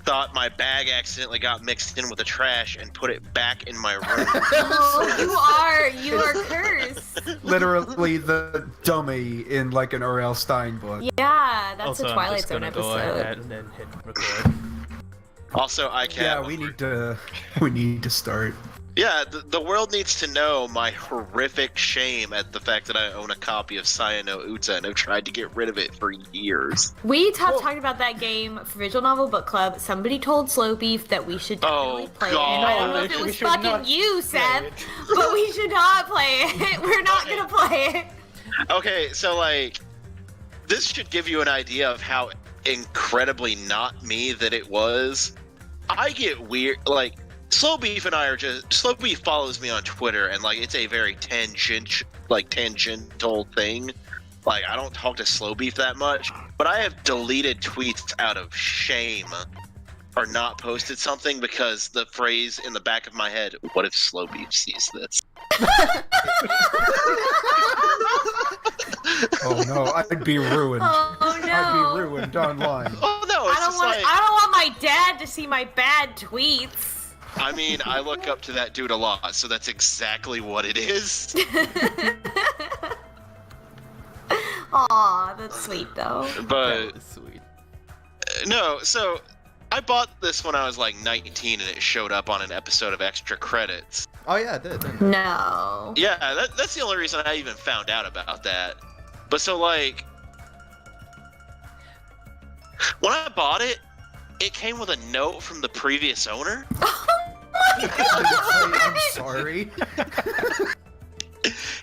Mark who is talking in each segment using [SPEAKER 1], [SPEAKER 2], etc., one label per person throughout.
[SPEAKER 1] thought my bag accidentally got mixed in with the trash and put it back in my room.
[SPEAKER 2] Oh, you are cursed.
[SPEAKER 3] Literally the dummy in like an R.L. Stein book.
[SPEAKER 2] Yeah, that's
[SPEAKER 4] Also,
[SPEAKER 2] a
[SPEAKER 4] I'm
[SPEAKER 2] Twilight
[SPEAKER 4] just
[SPEAKER 2] Zone
[SPEAKER 4] gonna
[SPEAKER 2] episode.
[SPEAKER 4] go ahead and then hit record.
[SPEAKER 1] Also, I can't.
[SPEAKER 3] Yeah, we need to start.
[SPEAKER 1] Yeah, the world needs to know my horrific shame at the fact that I own a copy of Sayano Uta and have tried to get rid of it for years.
[SPEAKER 2] We talked about that game for Visual Novel Book Club. Somebody told Slow Beef that we should definitely play it. I don't know if it was fucking you, Seth, but we should not play it. We're not gonna play it.
[SPEAKER 1] Okay, so like, this should give you an idea of how incredibly not me that it was. I get weird, like, Slow Beef and I are just... Slow Beef follows me on Twitter, and, like, it's a very tangential thing. Like, I don't talk to Slow Beef that much, but I have deleted tweets out of shame or not posted something because the phrase in the back of my head, what if Slow Beef sees this?
[SPEAKER 3] Oh no, I'd be ruined.
[SPEAKER 2] Oh no.
[SPEAKER 3] I'd be ruined online.
[SPEAKER 1] Oh no, it's
[SPEAKER 2] I don't want my dad to see my bad tweets.
[SPEAKER 1] I mean, I look up to that dude a lot, so that's exactly what it is.
[SPEAKER 2] Aw, that's sweet though.
[SPEAKER 1] But
[SPEAKER 4] That was sweet.
[SPEAKER 1] no, so I bought this when I was like 19 and it showed up on an episode of Extra Credits.
[SPEAKER 4] Oh yeah, it did. Didn't it?
[SPEAKER 2] No.
[SPEAKER 1] Yeah, that's the only reason I even found out about that. But so like, when I bought it, it came with a note from the previous owner.
[SPEAKER 3] I'm sorry.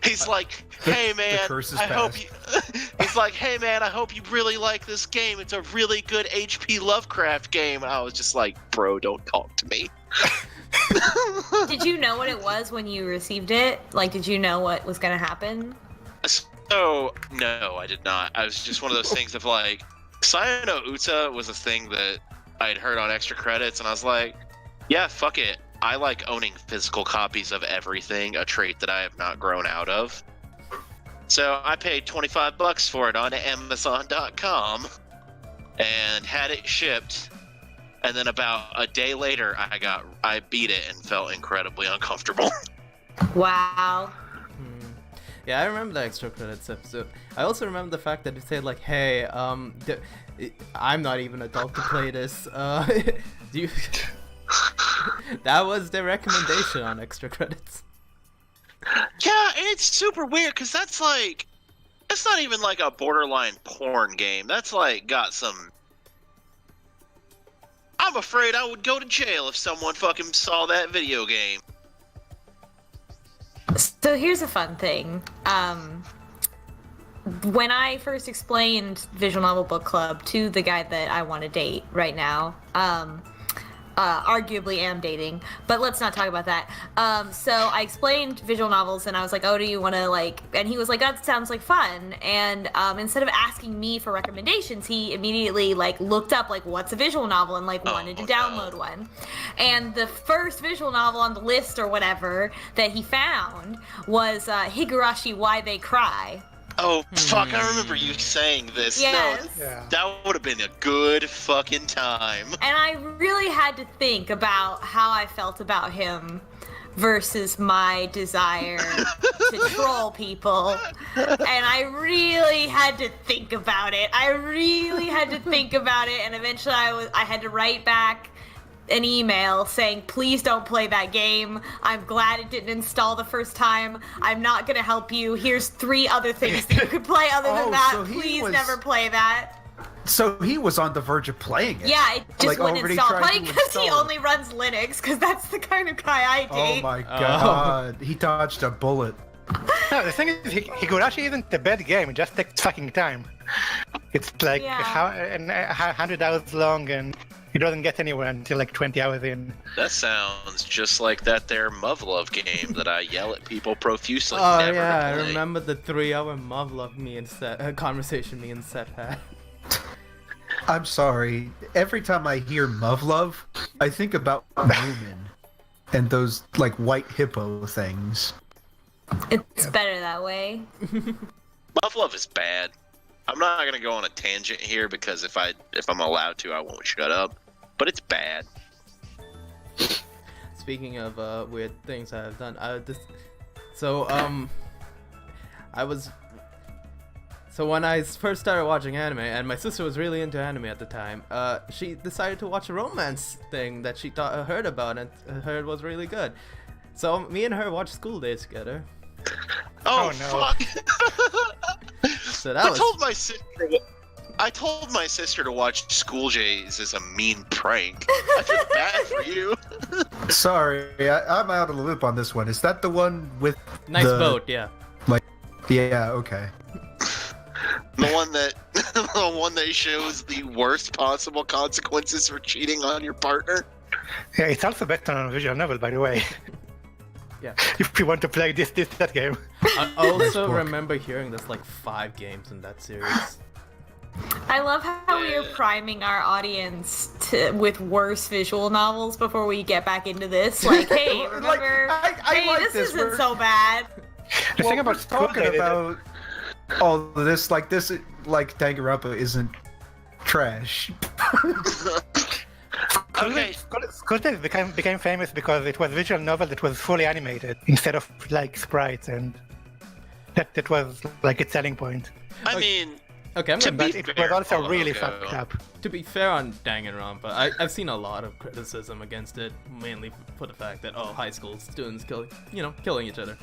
[SPEAKER 1] He's like, hey man, I hope you. He's like, hey man, I hope you really like this game. It's a really good H.P. Lovecraft game. And I was just like, bro, don't talk to me.
[SPEAKER 2] Did you know what it was when you received it? Like, did you know what was gonna happen?
[SPEAKER 1] So no, I did not. I was just one of those things of like, Sayano Uta was a thing that I'd heard on Extra Credits, and I was like, yeah, fuck it. I like owning physical copies of everything, a trait that I have not grown out of. So I paid $25 for it on Amazon.com and had it shipped. And then about a day later, I beat it and felt incredibly uncomfortable.
[SPEAKER 2] Wow.
[SPEAKER 4] Yeah, I remember the Extra Credits episode. I also remember the fact that it said like, "Hey, I'm not even adult to play this. Do you?" That was their recommendation on Extra Credits.
[SPEAKER 1] Yeah, and it's super weird because that's not even like a borderline porn game. That's like got some. I'm afraid I would go to jail if someone fucking saw that video game.
[SPEAKER 2] So here's a fun thing. When I first explained Visual Novel Book Club to the guy that I want to date right now, arguably am dating, but let's not talk about that. So I explained visual novels and I was like, oh, do you want to like, and he was like, that sounds like fun. And instead of asking me for recommendations, he immediately like looked up like what's a visual novel and like wanted to download one. And the first visual novel on the list or whatever that he found was Higurashi Why They Cry.
[SPEAKER 1] Oh, fuck, I remember you saying this.
[SPEAKER 2] Yes.
[SPEAKER 1] No, that would have been a good fucking time.
[SPEAKER 2] And I really had to think about how I felt about him versus my desire to troll people. And I really had to think about it. And eventually I had to write back an email saying, please don't play that game. I'm glad it didn't install the first time. I'm not gonna help you. Here's 3 other things that you could play other than that.
[SPEAKER 3] So
[SPEAKER 2] please never play that.
[SPEAKER 3] So he was on the verge of playing it.
[SPEAKER 2] Yeah, it just
[SPEAKER 3] like,
[SPEAKER 2] wouldn't install. Probably because he only runs Linux, because that's the kind of guy I date.
[SPEAKER 3] Oh my god, he dodged a bullet.
[SPEAKER 5] No, the thing is, Higurashi isn't a bad game. It just takes fucking time. It's like 100 hours long, and he doesn't get anywhere until like 20 hours in.
[SPEAKER 1] That sounds just like that there Muv-Love game that I yell at people profusely.
[SPEAKER 4] Oh
[SPEAKER 1] never
[SPEAKER 4] yeah,
[SPEAKER 1] to
[SPEAKER 4] I
[SPEAKER 1] play.
[SPEAKER 4] remember the 3-hour Muv-Love conversation me and Seth had.
[SPEAKER 3] I'm sorry. Every time I hear Muv-Love, I think about Moomin and those like white hippo things.
[SPEAKER 2] It's better that way.
[SPEAKER 1] Muv-Love is bad. I'm not gonna go on a tangent here because if I'm allowed to, I won't shut up. but it's bad.
[SPEAKER 4] Speaking of weird things I've done, when I first started watching anime, and my sister was really into anime at the time, she decided to watch a romance thing that she heard about and heard was really good. So me and her watched School Days together.
[SPEAKER 1] Oh,
[SPEAKER 5] no.
[SPEAKER 1] fuck!
[SPEAKER 4] So that was...
[SPEAKER 1] I told my sister to watch School Days as a mean prank. I feel bad for you.
[SPEAKER 3] Sorry, I'm out of the loop on this one. Is that the one with
[SPEAKER 4] Nice boat, yeah.
[SPEAKER 3] Yeah, okay.
[SPEAKER 1] The one that shows the worst possible consequences for cheating on your partner.
[SPEAKER 5] Yeah, it's also better on a visual novel, by the way.
[SPEAKER 4] Yeah.
[SPEAKER 5] If you want to play that game.
[SPEAKER 4] I also remember hearing there's like 5 games in that series.
[SPEAKER 2] I love how we are priming our audience with worse visual novels before we get back into this. Like, hey, remember?
[SPEAKER 3] I like
[SPEAKER 2] this isn't
[SPEAKER 3] We're
[SPEAKER 2] so bad.
[SPEAKER 5] The thing about
[SPEAKER 3] talking about all of this, like Danganronpa isn't trash.
[SPEAKER 1] Okay.
[SPEAKER 5] School Days became famous because it was a visual novel that was fully animated instead of like sprites, and that was like its selling point.
[SPEAKER 1] I mean,
[SPEAKER 4] Okay, I'm
[SPEAKER 1] To
[SPEAKER 4] gonna
[SPEAKER 1] be
[SPEAKER 5] But it was also really
[SPEAKER 1] okay.
[SPEAKER 5] fucked up.
[SPEAKER 4] To be fair on Danganronpa, I've seen a lot of criticism against it, mainly for the fact that high school students killing each other.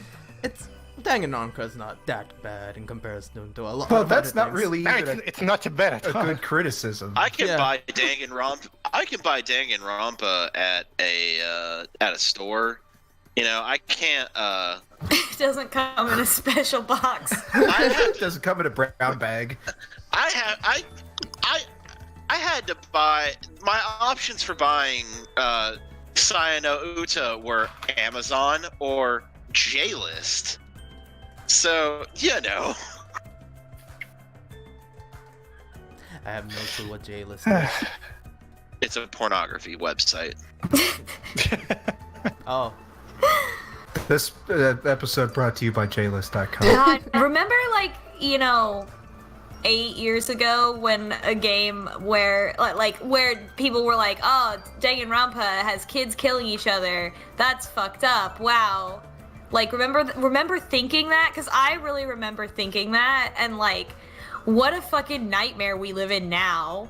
[SPEAKER 4] Danganronpa's not that bad in comparison to a lot.
[SPEAKER 3] Well,
[SPEAKER 4] of
[SPEAKER 3] that's
[SPEAKER 4] other
[SPEAKER 3] not
[SPEAKER 4] things.
[SPEAKER 3] really
[SPEAKER 5] No,
[SPEAKER 3] even
[SPEAKER 5] it's not bad at
[SPEAKER 3] a
[SPEAKER 5] all.
[SPEAKER 3] good criticism.
[SPEAKER 1] I can
[SPEAKER 4] Yeah.
[SPEAKER 1] buy Danganronpa. I can buy Danganronpa at a store. You know, I can't.
[SPEAKER 2] It doesn't come in a special box.
[SPEAKER 3] It doesn't come in a brown bag.
[SPEAKER 1] I had to buy my options for buying Sayano Uta were Amazon or J-List. So, you know.
[SPEAKER 4] I have no clue what J-List is.
[SPEAKER 1] It's a pornography website.
[SPEAKER 4] Oh,
[SPEAKER 3] This episode brought to you by JList.com.
[SPEAKER 2] God, remember, 8 years ago when a game where people were like, oh, Danganronpa has kids killing each other. That's fucked up. Wow. Like, remember thinking that? Because I really remember thinking that, and what a fucking nightmare we live in now.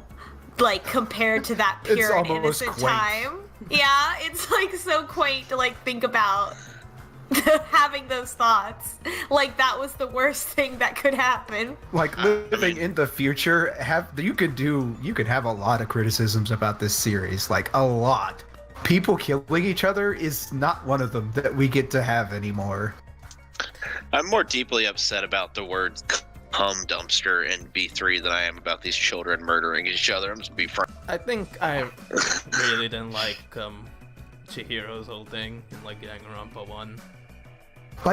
[SPEAKER 2] Compared to that
[SPEAKER 3] It's
[SPEAKER 2] pure and
[SPEAKER 3] almost
[SPEAKER 2] innocent
[SPEAKER 3] quaint.
[SPEAKER 2] time. Yeah, it's so quaint to think about. Having those thoughts, that was the worst thing that could happen.
[SPEAKER 3] Living in the future, you could have a lot of criticisms about this series, a lot. People killing each other is not one of them that we get to have anymore.
[SPEAKER 1] I'm more deeply upset about the word cum dumpster in B3 than I am about these children murdering each other. I'm just be frank.
[SPEAKER 4] I think I really didn't like Chihiro's whole thing in Danganronpa 1.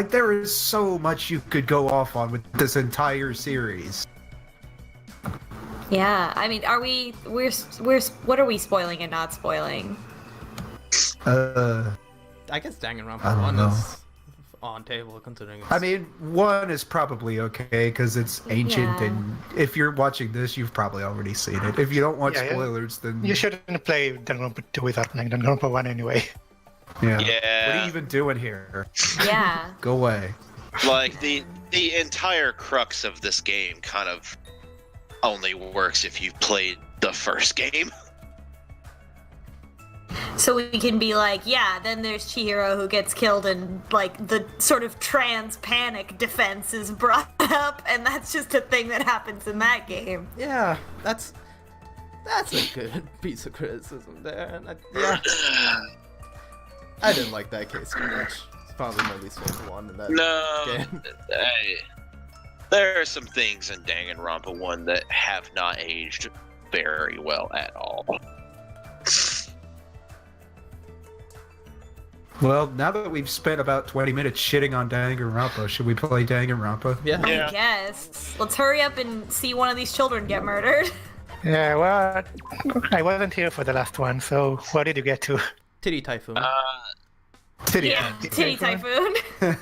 [SPEAKER 3] There is so much you could go off on with this entire series.
[SPEAKER 2] Yeah, I mean, we're what are we spoiling and not spoiling?
[SPEAKER 3] I
[SPEAKER 4] I guess Danganronpa
[SPEAKER 3] don't
[SPEAKER 4] 1
[SPEAKER 3] know.
[SPEAKER 4] is on table considering it's...
[SPEAKER 3] mean, 1 is probably okay because it's ancient,
[SPEAKER 2] Yeah.
[SPEAKER 3] and if you're watching this, you've probably already seen it. If you don't want
[SPEAKER 5] Yeah.
[SPEAKER 3] spoilers, then
[SPEAKER 5] You shouldn't play Danganronpa 2 without playing Danganronpa 1 anyway.
[SPEAKER 3] yeah.
[SPEAKER 1] Yeah.
[SPEAKER 3] What are you even doing here?
[SPEAKER 2] Yeah.
[SPEAKER 3] Go away.
[SPEAKER 1] The entire crux of this game kind of only works if you've played the first game.
[SPEAKER 2] So we can be then there's Chihiro who gets killed and the sort of trans panic defense is brought up, and that's just a thing that happens in that game.
[SPEAKER 4] Yeah, that's a good piece of criticism there. And I didn't like that case too much. It's probably my least favorite one in that game.
[SPEAKER 1] There are some things in Danganronpa 1 that have not aged very well at all.
[SPEAKER 3] Well, now that we've spent about 20 minutes shitting on Danganronpa, should we play Danganronpa?
[SPEAKER 4] Yeah.
[SPEAKER 1] Yeah.
[SPEAKER 2] I guess. Let's hurry up and see one of these children get murdered.
[SPEAKER 5] Yeah, well, I wasn't here for the last one, so what did you get to?
[SPEAKER 4] Titty Typhoon.
[SPEAKER 3] Titty.
[SPEAKER 2] Yeah, Titty Typhoon.
[SPEAKER 1] I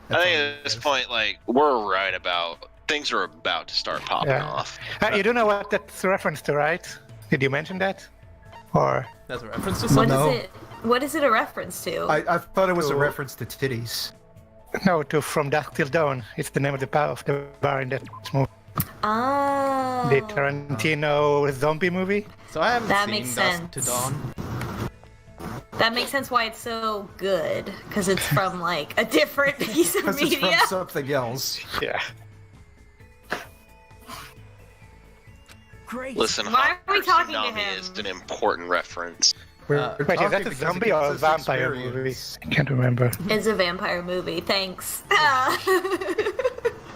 [SPEAKER 1] think at this point, we're right about things are about to start popping
[SPEAKER 5] Yeah.
[SPEAKER 1] off.
[SPEAKER 5] You don't know what that's a reference to, right? Did you mention that? Or
[SPEAKER 4] That's a reference to
[SPEAKER 2] What
[SPEAKER 4] something.
[SPEAKER 3] No.
[SPEAKER 2] is it? What is it a reference to?
[SPEAKER 3] I thought it was a
[SPEAKER 5] To-
[SPEAKER 3] reference to titties.
[SPEAKER 5] no, to From Dusk Till Dawn. It's the name of the bar in that movie.
[SPEAKER 2] Oh.
[SPEAKER 5] The Tarantino zombie movie.
[SPEAKER 4] So I haven't
[SPEAKER 2] That
[SPEAKER 4] seen
[SPEAKER 2] makes
[SPEAKER 4] Dusk to
[SPEAKER 2] sense.
[SPEAKER 4] Dawn.
[SPEAKER 2] That makes sense why it's so good, because it's from like a different piece of
[SPEAKER 3] Because it's from
[SPEAKER 2] media.
[SPEAKER 3] something else.
[SPEAKER 5] Yeah.
[SPEAKER 6] Great.
[SPEAKER 1] Listen,
[SPEAKER 2] Why are we talking to
[SPEAKER 1] Tsunami
[SPEAKER 2] him?
[SPEAKER 1] is an important reference.
[SPEAKER 3] We're
[SPEAKER 5] Wait, is
[SPEAKER 3] talking
[SPEAKER 5] that a
[SPEAKER 3] because
[SPEAKER 5] zombie
[SPEAKER 3] it
[SPEAKER 5] or a
[SPEAKER 3] gives us
[SPEAKER 5] vampire movie?
[SPEAKER 3] experience.
[SPEAKER 5] I can't remember.
[SPEAKER 2] It's a vampire movie. Thanks.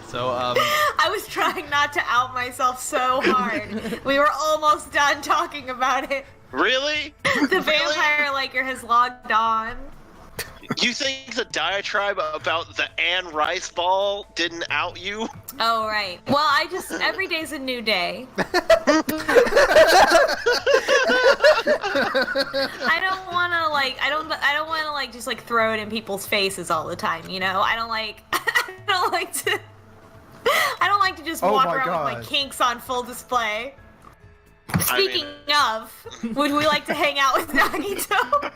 [SPEAKER 4] So
[SPEAKER 2] I was trying not to out myself so hard. We were almost done talking about it.
[SPEAKER 1] Really?
[SPEAKER 2] The vampire liker has logged on.
[SPEAKER 1] You think the diatribe about the Anne Rice ball didn't out you?
[SPEAKER 2] Oh right. Well, every day's a new day. I don't want to I don't want to just throw it in people's faces all the time, you know? I don't like to just
[SPEAKER 3] Oh
[SPEAKER 2] walk
[SPEAKER 3] my
[SPEAKER 2] around with my
[SPEAKER 3] God.
[SPEAKER 2] kinks on full display. Speaking
[SPEAKER 1] mean-
[SPEAKER 2] of, would we like to hang out with Nagito?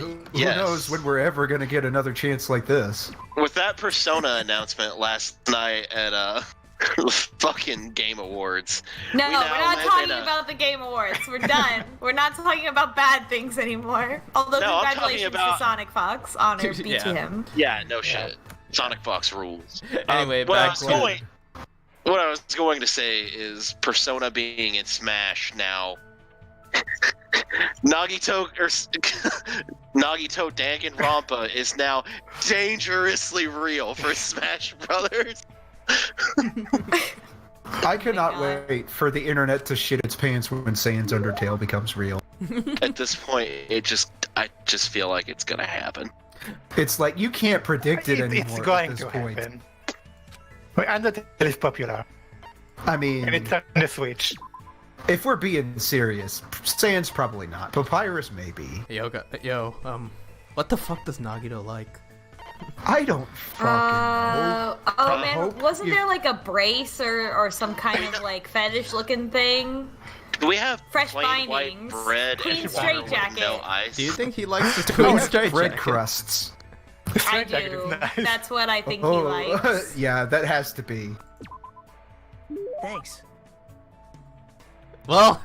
[SPEAKER 3] Who
[SPEAKER 1] Yes.
[SPEAKER 3] knows when we're ever gonna get another chance like this?
[SPEAKER 1] With that Persona announcement last night at fucking Game Awards.
[SPEAKER 2] No,
[SPEAKER 1] We
[SPEAKER 2] we're
[SPEAKER 1] now
[SPEAKER 2] not
[SPEAKER 1] live
[SPEAKER 2] talking
[SPEAKER 1] in a-
[SPEAKER 2] about the Game Awards. We're done. We're not talking about bad things anymore. Although
[SPEAKER 1] No, I'm talking
[SPEAKER 2] congratulations
[SPEAKER 1] about-
[SPEAKER 2] to Sonic Fox. Honor be
[SPEAKER 4] Yeah.
[SPEAKER 2] to him.
[SPEAKER 1] Yeah, no shit. Sonic Fox rules.
[SPEAKER 4] anyway,
[SPEAKER 1] What I
[SPEAKER 4] back
[SPEAKER 1] was going to say is Persona being in Smash now. Nagito Danganronpa is now dangerously real for Smash Brothers.
[SPEAKER 3] I cannot
[SPEAKER 2] God.
[SPEAKER 3] wait for the internet to shit its pants when Saiyan's Undertale becomes real.
[SPEAKER 1] At this point, I just feel like it's gonna happen.
[SPEAKER 3] It's like you can't predict it anymore
[SPEAKER 5] It's going
[SPEAKER 3] at this
[SPEAKER 5] to
[SPEAKER 3] point.
[SPEAKER 5] happen. Well, Undertale is popular,
[SPEAKER 3] I mean,
[SPEAKER 5] and it's on the Switch.
[SPEAKER 3] if we're being serious, Saiyan's probably not. Papyrus maybe.
[SPEAKER 4] What the fuck does Nagito like?
[SPEAKER 3] I don't fucking know.
[SPEAKER 2] Oh
[SPEAKER 3] I
[SPEAKER 2] man,
[SPEAKER 3] hope
[SPEAKER 2] wasn't
[SPEAKER 3] you-
[SPEAKER 2] there a brace or some kind of fetish looking thing?
[SPEAKER 1] Do we have
[SPEAKER 2] Fresh
[SPEAKER 1] plain
[SPEAKER 2] bindings.
[SPEAKER 1] white bread
[SPEAKER 2] Clean
[SPEAKER 1] and
[SPEAKER 2] straight
[SPEAKER 1] water with
[SPEAKER 2] jacket.
[SPEAKER 1] no ice?
[SPEAKER 4] Do you think he likes the
[SPEAKER 3] Oh,
[SPEAKER 4] Queen
[SPEAKER 3] it's
[SPEAKER 4] Straight
[SPEAKER 3] bread
[SPEAKER 4] Jacket?
[SPEAKER 3] crusts.
[SPEAKER 5] The
[SPEAKER 2] I
[SPEAKER 5] straight jacket is
[SPEAKER 2] do.
[SPEAKER 5] nice.
[SPEAKER 2] That's what I think he
[SPEAKER 3] Oh,
[SPEAKER 2] likes.
[SPEAKER 3] yeah, that has to be.
[SPEAKER 6] Thanks.
[SPEAKER 4] Well,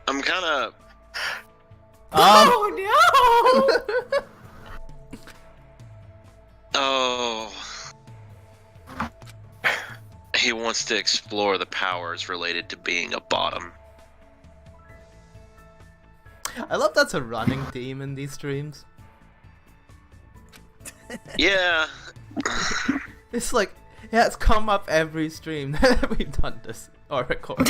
[SPEAKER 1] I'm kind of.
[SPEAKER 2] Oh no!
[SPEAKER 1] Oh. He wants to explore the powers related to being a bottom.
[SPEAKER 4] I love that's a running theme in these streams.
[SPEAKER 1] Yeah.
[SPEAKER 4] It's like, yeah, it's come up every stream that we've done this or recorded.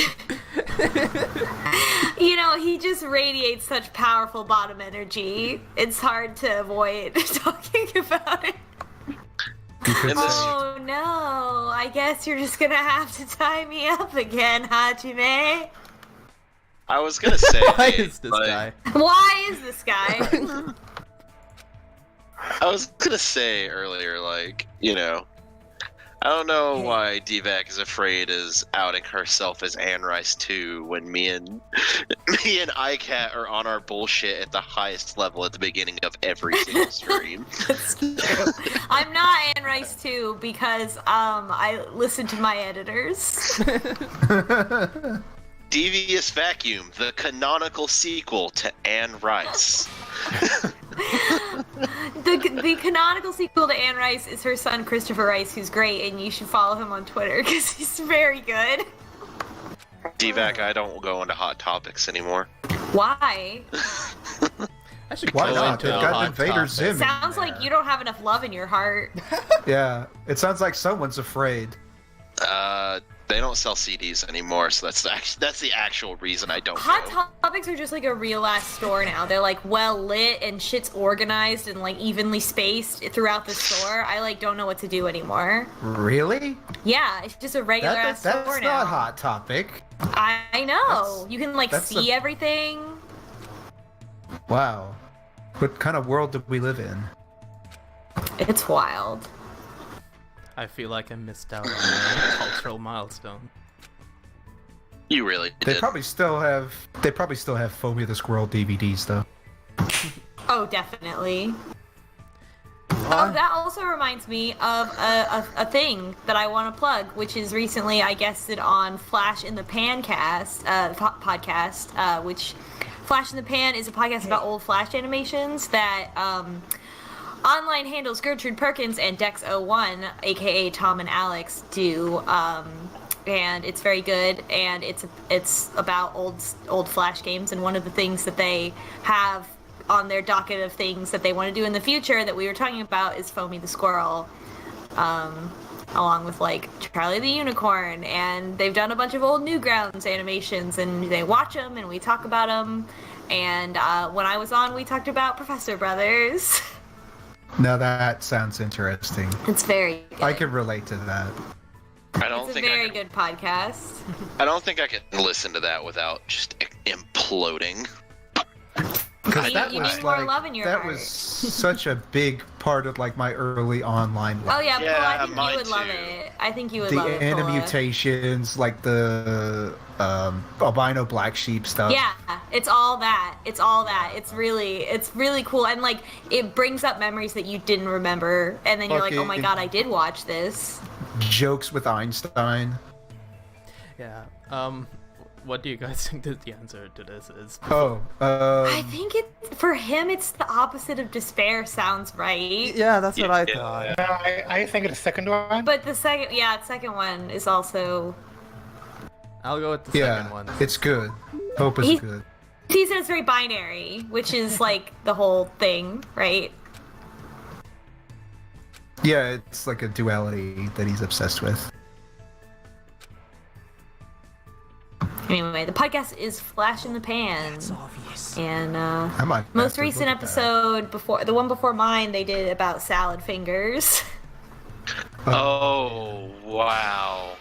[SPEAKER 2] You know, he just radiates such powerful bottom energy. It's hard to avoid talking about it.
[SPEAKER 3] You could
[SPEAKER 1] And this-
[SPEAKER 3] say,
[SPEAKER 2] Oh no, I guess you're just gonna have to tie me up again, Hajime.
[SPEAKER 1] I was gonna say.
[SPEAKER 4] Why is this
[SPEAKER 1] like,
[SPEAKER 4] guy?
[SPEAKER 2] Why is this guy?
[SPEAKER 1] I was gonna say earlier, I don't know why DVAC is afraid is outing herself as Anne Rice too when me and iCat are on our bullshit at the highest level at the beginning of every single stream.
[SPEAKER 2] That's true. I'm not Anne Rice too because I listen to my editors.
[SPEAKER 1] Devious Vacuum, the canonical sequel to Anne Rice.
[SPEAKER 2] The canonical sequel to Anne Rice is her son Christopher Rice, who's great, and you should follow him on Twitter because he's very good.
[SPEAKER 1] DVAC, I don't go into hot topics anymore.
[SPEAKER 2] Why?
[SPEAKER 4] I should
[SPEAKER 3] Why
[SPEAKER 4] go
[SPEAKER 3] not?
[SPEAKER 4] into
[SPEAKER 3] They've
[SPEAKER 4] a
[SPEAKER 3] got
[SPEAKER 4] hot
[SPEAKER 3] Invader
[SPEAKER 4] topic.
[SPEAKER 3] Zim.
[SPEAKER 2] Sounds like you don't have enough love in your heart.
[SPEAKER 3] yeah, it sounds like someone's afraid.
[SPEAKER 1] They don't sell CDs anymore, so that's the actual reason I don't
[SPEAKER 2] Hot
[SPEAKER 1] go.
[SPEAKER 2] Topics are just like a real ass store now. They're well lit and shit's organized and evenly spaced throughout the store. I don't know what to do anymore.
[SPEAKER 3] Really?
[SPEAKER 2] Yeah, it's just a regular ass
[SPEAKER 3] That's
[SPEAKER 2] store now.
[SPEAKER 3] not Hot Topic.
[SPEAKER 2] I know. You can
[SPEAKER 3] that's
[SPEAKER 2] see everything.
[SPEAKER 3] Wow. What kind of world do we live in?
[SPEAKER 2] It's wild.
[SPEAKER 4] I feel like I missed out on a cultural milestone.
[SPEAKER 1] You really
[SPEAKER 3] They
[SPEAKER 1] did.
[SPEAKER 3] probably still have Foamy the Squirrel DVDs though.
[SPEAKER 2] Oh, definitely. Oh, that also reminds me of a thing that I want to plug, which is recently I guested on Flash in the Pan podcast, which Flash in the Pan is a podcast about old Flash animations that online handles Gertrude Perkins and Dex01, aka Tom and Alex, do. And it's very good, and it's about old Flash games, and one of the things that they have on their docket of things that they want to do in the future that we were talking about is Foamy the Squirrel, along with like Charlie the Unicorn, and they've done a bunch of old Newgrounds animations, and they watch them and we talk about them, and when I was on we talked about Professor Brothers.
[SPEAKER 3] Now that sounds interesting.
[SPEAKER 2] It's very good.
[SPEAKER 3] I can relate to that.
[SPEAKER 1] I don't
[SPEAKER 2] It's a
[SPEAKER 1] think
[SPEAKER 2] very
[SPEAKER 1] I can,
[SPEAKER 2] good podcast.
[SPEAKER 1] I don't think I can listen to that without just imploding.
[SPEAKER 3] Because
[SPEAKER 2] You need more love in your
[SPEAKER 3] that
[SPEAKER 2] heart.
[SPEAKER 3] was such a big part of like my early online life.
[SPEAKER 2] Oh yeah,
[SPEAKER 1] Yeah,
[SPEAKER 2] Paul, I think
[SPEAKER 1] mine
[SPEAKER 2] you would love
[SPEAKER 1] too.
[SPEAKER 2] it. I think you would
[SPEAKER 3] The
[SPEAKER 2] love it, Paula.
[SPEAKER 3] animutations, like the albino black sheep stuff.
[SPEAKER 2] Yeah, it's all that. It's all that. It's really cool, and like it brings up memories that you didn't remember, and then you're like, oh my
[SPEAKER 3] Fucking-
[SPEAKER 2] god, I did watch this.
[SPEAKER 3] Jokes with Einstein.
[SPEAKER 4] Yeah. What do you guys think that the answer to this is?
[SPEAKER 3] Oh,
[SPEAKER 2] I think for him, it's the opposite of despair. Sounds right.
[SPEAKER 4] Yeah, that's what I
[SPEAKER 1] Yeah.
[SPEAKER 4] thought.
[SPEAKER 5] No, I think the second one.
[SPEAKER 2] But the second one is also.
[SPEAKER 4] I'll go with the
[SPEAKER 3] yeah,
[SPEAKER 4] second one.
[SPEAKER 3] it's good. Hope is
[SPEAKER 2] He-
[SPEAKER 3] good.
[SPEAKER 2] He says it's very binary, which is like the whole thing, right?
[SPEAKER 3] Yeah, it's like a duality that he's obsessed with.
[SPEAKER 2] Anyway, the podcast is Flash in the Pan,
[SPEAKER 6] It's obvious.
[SPEAKER 2] and
[SPEAKER 3] I might have
[SPEAKER 2] most
[SPEAKER 3] to
[SPEAKER 2] recent
[SPEAKER 3] look at that.
[SPEAKER 2] episode before the one before mine, they did about salad fingers.
[SPEAKER 1] Oh, wow.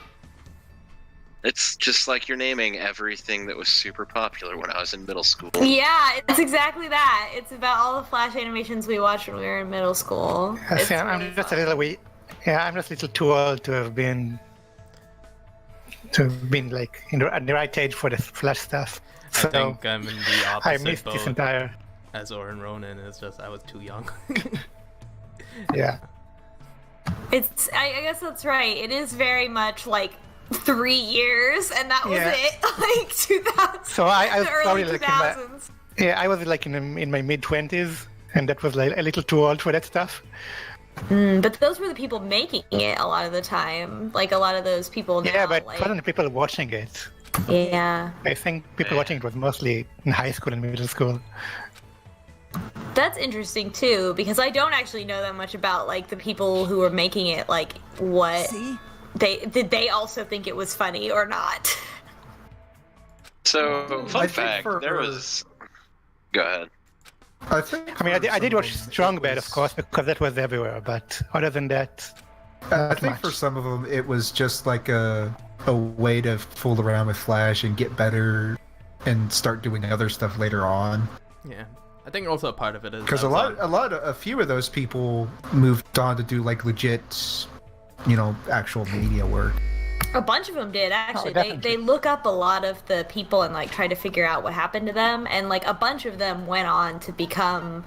[SPEAKER 1] It's just like you're naming everything that was super popular when I was in middle school.
[SPEAKER 2] Yeah, it's exactly that. It's about all the Flash animations we watched when we were in middle school. It's
[SPEAKER 5] I'm
[SPEAKER 2] really
[SPEAKER 5] just a
[SPEAKER 2] fun.
[SPEAKER 5] little I'm just a little too old to have been like in the right age for the Flash stuff.
[SPEAKER 4] I
[SPEAKER 5] So
[SPEAKER 4] think I'm in the
[SPEAKER 5] I
[SPEAKER 4] opposite
[SPEAKER 5] missed this
[SPEAKER 4] boat
[SPEAKER 5] entire.
[SPEAKER 4] as Oren Ronan. It's just I was too young.
[SPEAKER 5] Yeah.
[SPEAKER 2] It's I guess that's right. It is very much like 3 years, and that was
[SPEAKER 5] Yeah.
[SPEAKER 2] it. Like 2000.
[SPEAKER 5] So I was
[SPEAKER 2] the early
[SPEAKER 5] probably like in my,
[SPEAKER 2] 2000s.
[SPEAKER 5] I was like in my mid-20s, and that was like a little too old for that stuff.
[SPEAKER 2] But those were the people making it a lot of the time. Like a lot of those people now.
[SPEAKER 5] Yeah, but
[SPEAKER 2] like,
[SPEAKER 5] wasn't people watching it?
[SPEAKER 2] yeah.
[SPEAKER 5] I think people watching it was mostly in high school and middle school.
[SPEAKER 2] That's interesting too, because I don't actually know that much about like the people who were making it. Like what
[SPEAKER 6] See?
[SPEAKER 2] did they also think it was funny or not?
[SPEAKER 1] So,
[SPEAKER 3] I
[SPEAKER 1] fun
[SPEAKER 3] think
[SPEAKER 1] fact,
[SPEAKER 3] for
[SPEAKER 1] there
[SPEAKER 3] her-
[SPEAKER 1] was... Go ahead.
[SPEAKER 3] I think.
[SPEAKER 5] I mean, I did
[SPEAKER 3] for
[SPEAKER 5] watch
[SPEAKER 3] some of them
[SPEAKER 5] Strong
[SPEAKER 3] it
[SPEAKER 5] Bad,
[SPEAKER 3] was-
[SPEAKER 5] of course, because that was everywhere. But other than that,
[SPEAKER 3] I think
[SPEAKER 5] much.
[SPEAKER 3] for some of them it was just like a way to fool around with Flash and get better and start doing other stuff later on.
[SPEAKER 4] Yeah, I think also a part of it is
[SPEAKER 3] Because
[SPEAKER 4] that was
[SPEAKER 3] a few of those people moved on to do like legit, actual media work.
[SPEAKER 2] A bunch of them did actually.
[SPEAKER 5] definitely.
[SPEAKER 2] They look up a lot of the people and like try to figure out what happened to them, and like a bunch of them went on to become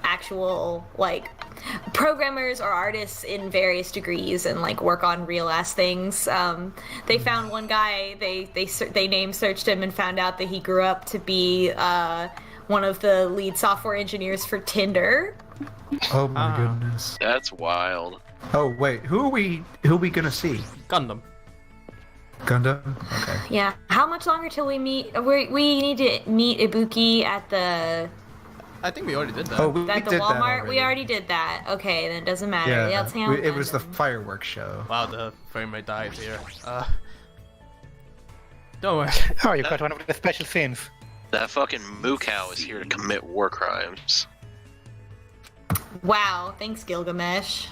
[SPEAKER 2] actual like programmers or artists in various degrees and like work on real ass things. They found one guy. They name searched him and found out that he grew up to be one of the lead software engineers for Tinder.
[SPEAKER 3] Oh my
[SPEAKER 4] Ah.
[SPEAKER 3] goodness.
[SPEAKER 1] That's wild.
[SPEAKER 3] Oh wait, who are we gonna see?
[SPEAKER 4] Gundam.
[SPEAKER 3] Gundam? Okay.
[SPEAKER 2] Yeah. How much longer till we meet? We need to meet Ibuki at the
[SPEAKER 4] I think we already did that.
[SPEAKER 3] Oh, we
[SPEAKER 2] at the
[SPEAKER 3] did
[SPEAKER 2] Walmart.
[SPEAKER 3] that
[SPEAKER 2] We already did that. Okay, then it doesn't matter.
[SPEAKER 3] Yeah,
[SPEAKER 2] Let's hang out
[SPEAKER 3] it was the
[SPEAKER 2] Gundam.
[SPEAKER 3] fireworks show.
[SPEAKER 4] Wow, the frame rate died here. Don't worry.
[SPEAKER 5] oh, you got one of the special scenes.
[SPEAKER 1] That fucking moo cow is here to commit war crimes.
[SPEAKER 2] Wow. Thanks, Gilgamesh.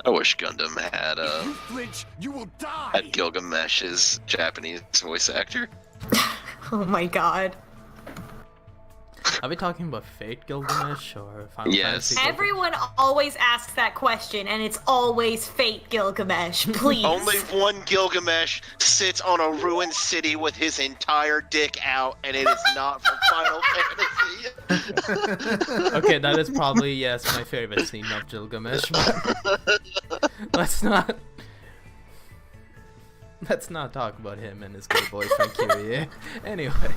[SPEAKER 1] I wish Gundam had
[SPEAKER 6] Flinch, you will die.
[SPEAKER 1] had Gilgamesh's Japanese voice actor.
[SPEAKER 2] Oh my god.
[SPEAKER 4] Are we talking about Fate Gilgamesh or Final
[SPEAKER 1] Yes.
[SPEAKER 4] Fantasy Gilgamesh?
[SPEAKER 2] Everyone always asks that question, and it's always Fate Gilgamesh. Please.
[SPEAKER 1] Only one Gilgamesh sits on a ruined city with his entire dick out, and it is not from Final Fantasy.
[SPEAKER 4] Okay, that is probably, yes, my favorite scene of Gilgamesh, but let's not talk about him and his gay boyfriend Kyrie. Anyway.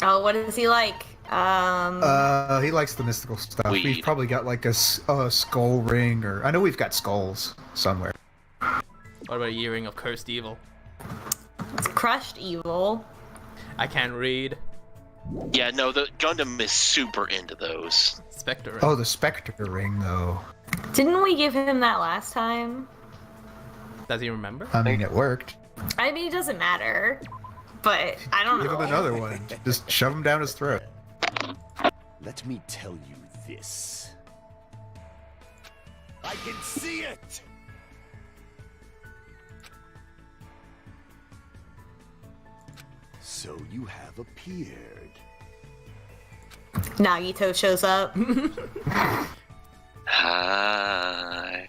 [SPEAKER 2] Oh, what is he like?
[SPEAKER 3] He likes the mystical stuff.
[SPEAKER 1] Weed.
[SPEAKER 3] We've probably got like a skull ring, or I know we've got skulls somewhere.
[SPEAKER 4] What about Earring of Cursed Evil?
[SPEAKER 2] It's crushed evil.
[SPEAKER 4] I can't read.
[SPEAKER 1] Yeah, no, the Gundam is super into those.
[SPEAKER 4] Spectre.
[SPEAKER 3] Oh, the Spectre ring, though.
[SPEAKER 2] Didn't we give him that last time?
[SPEAKER 4] Does he remember?
[SPEAKER 3] I mean, it worked.
[SPEAKER 2] I mean, it doesn't matter. But I don't
[SPEAKER 3] Give
[SPEAKER 2] know.
[SPEAKER 3] him another one. Just shove him down his throat.
[SPEAKER 6] Let me tell you this. I can see it! So you have appeared.
[SPEAKER 2] Nagito shows up.
[SPEAKER 1] Hi.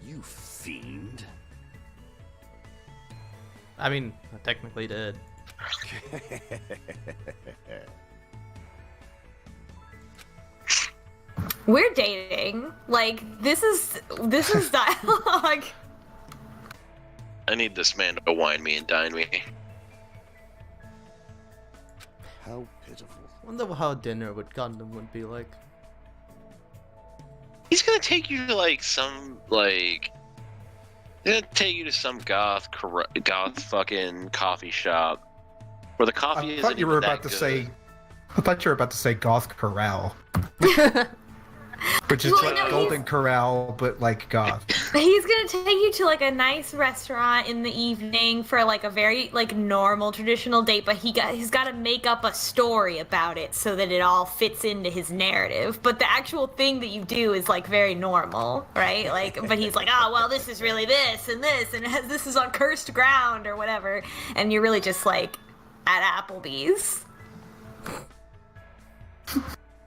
[SPEAKER 6] You fiend.
[SPEAKER 4] I mean, I technically did.
[SPEAKER 2] We're dating. Like, this is dialogue.
[SPEAKER 1] I need this man to wine me and dine me.
[SPEAKER 6] How pitiful.
[SPEAKER 4] Wonder how dinner with Gundam would be like.
[SPEAKER 1] He's gonna take you to like some like. He's gonna take you to some goth fucking coffee shop, where the coffee
[SPEAKER 3] I
[SPEAKER 1] isn't
[SPEAKER 3] thought you were
[SPEAKER 1] even
[SPEAKER 3] about
[SPEAKER 1] that
[SPEAKER 3] to
[SPEAKER 1] good.
[SPEAKER 3] say. I thought you were about to say Goth Corral, which is
[SPEAKER 2] Well,
[SPEAKER 3] like
[SPEAKER 2] no,
[SPEAKER 3] Golden Corral, but like goth.
[SPEAKER 2] He's gonna take you to like a nice restaurant in the evening for like a very like normal traditional date, but he's got to make up a story about it so that it all fits into his narrative. But the actual thing that you do is like very normal, right? Like, but he's like, oh well, this is really this, and this is on cursed ground or whatever, and you're really just like at Applebee's.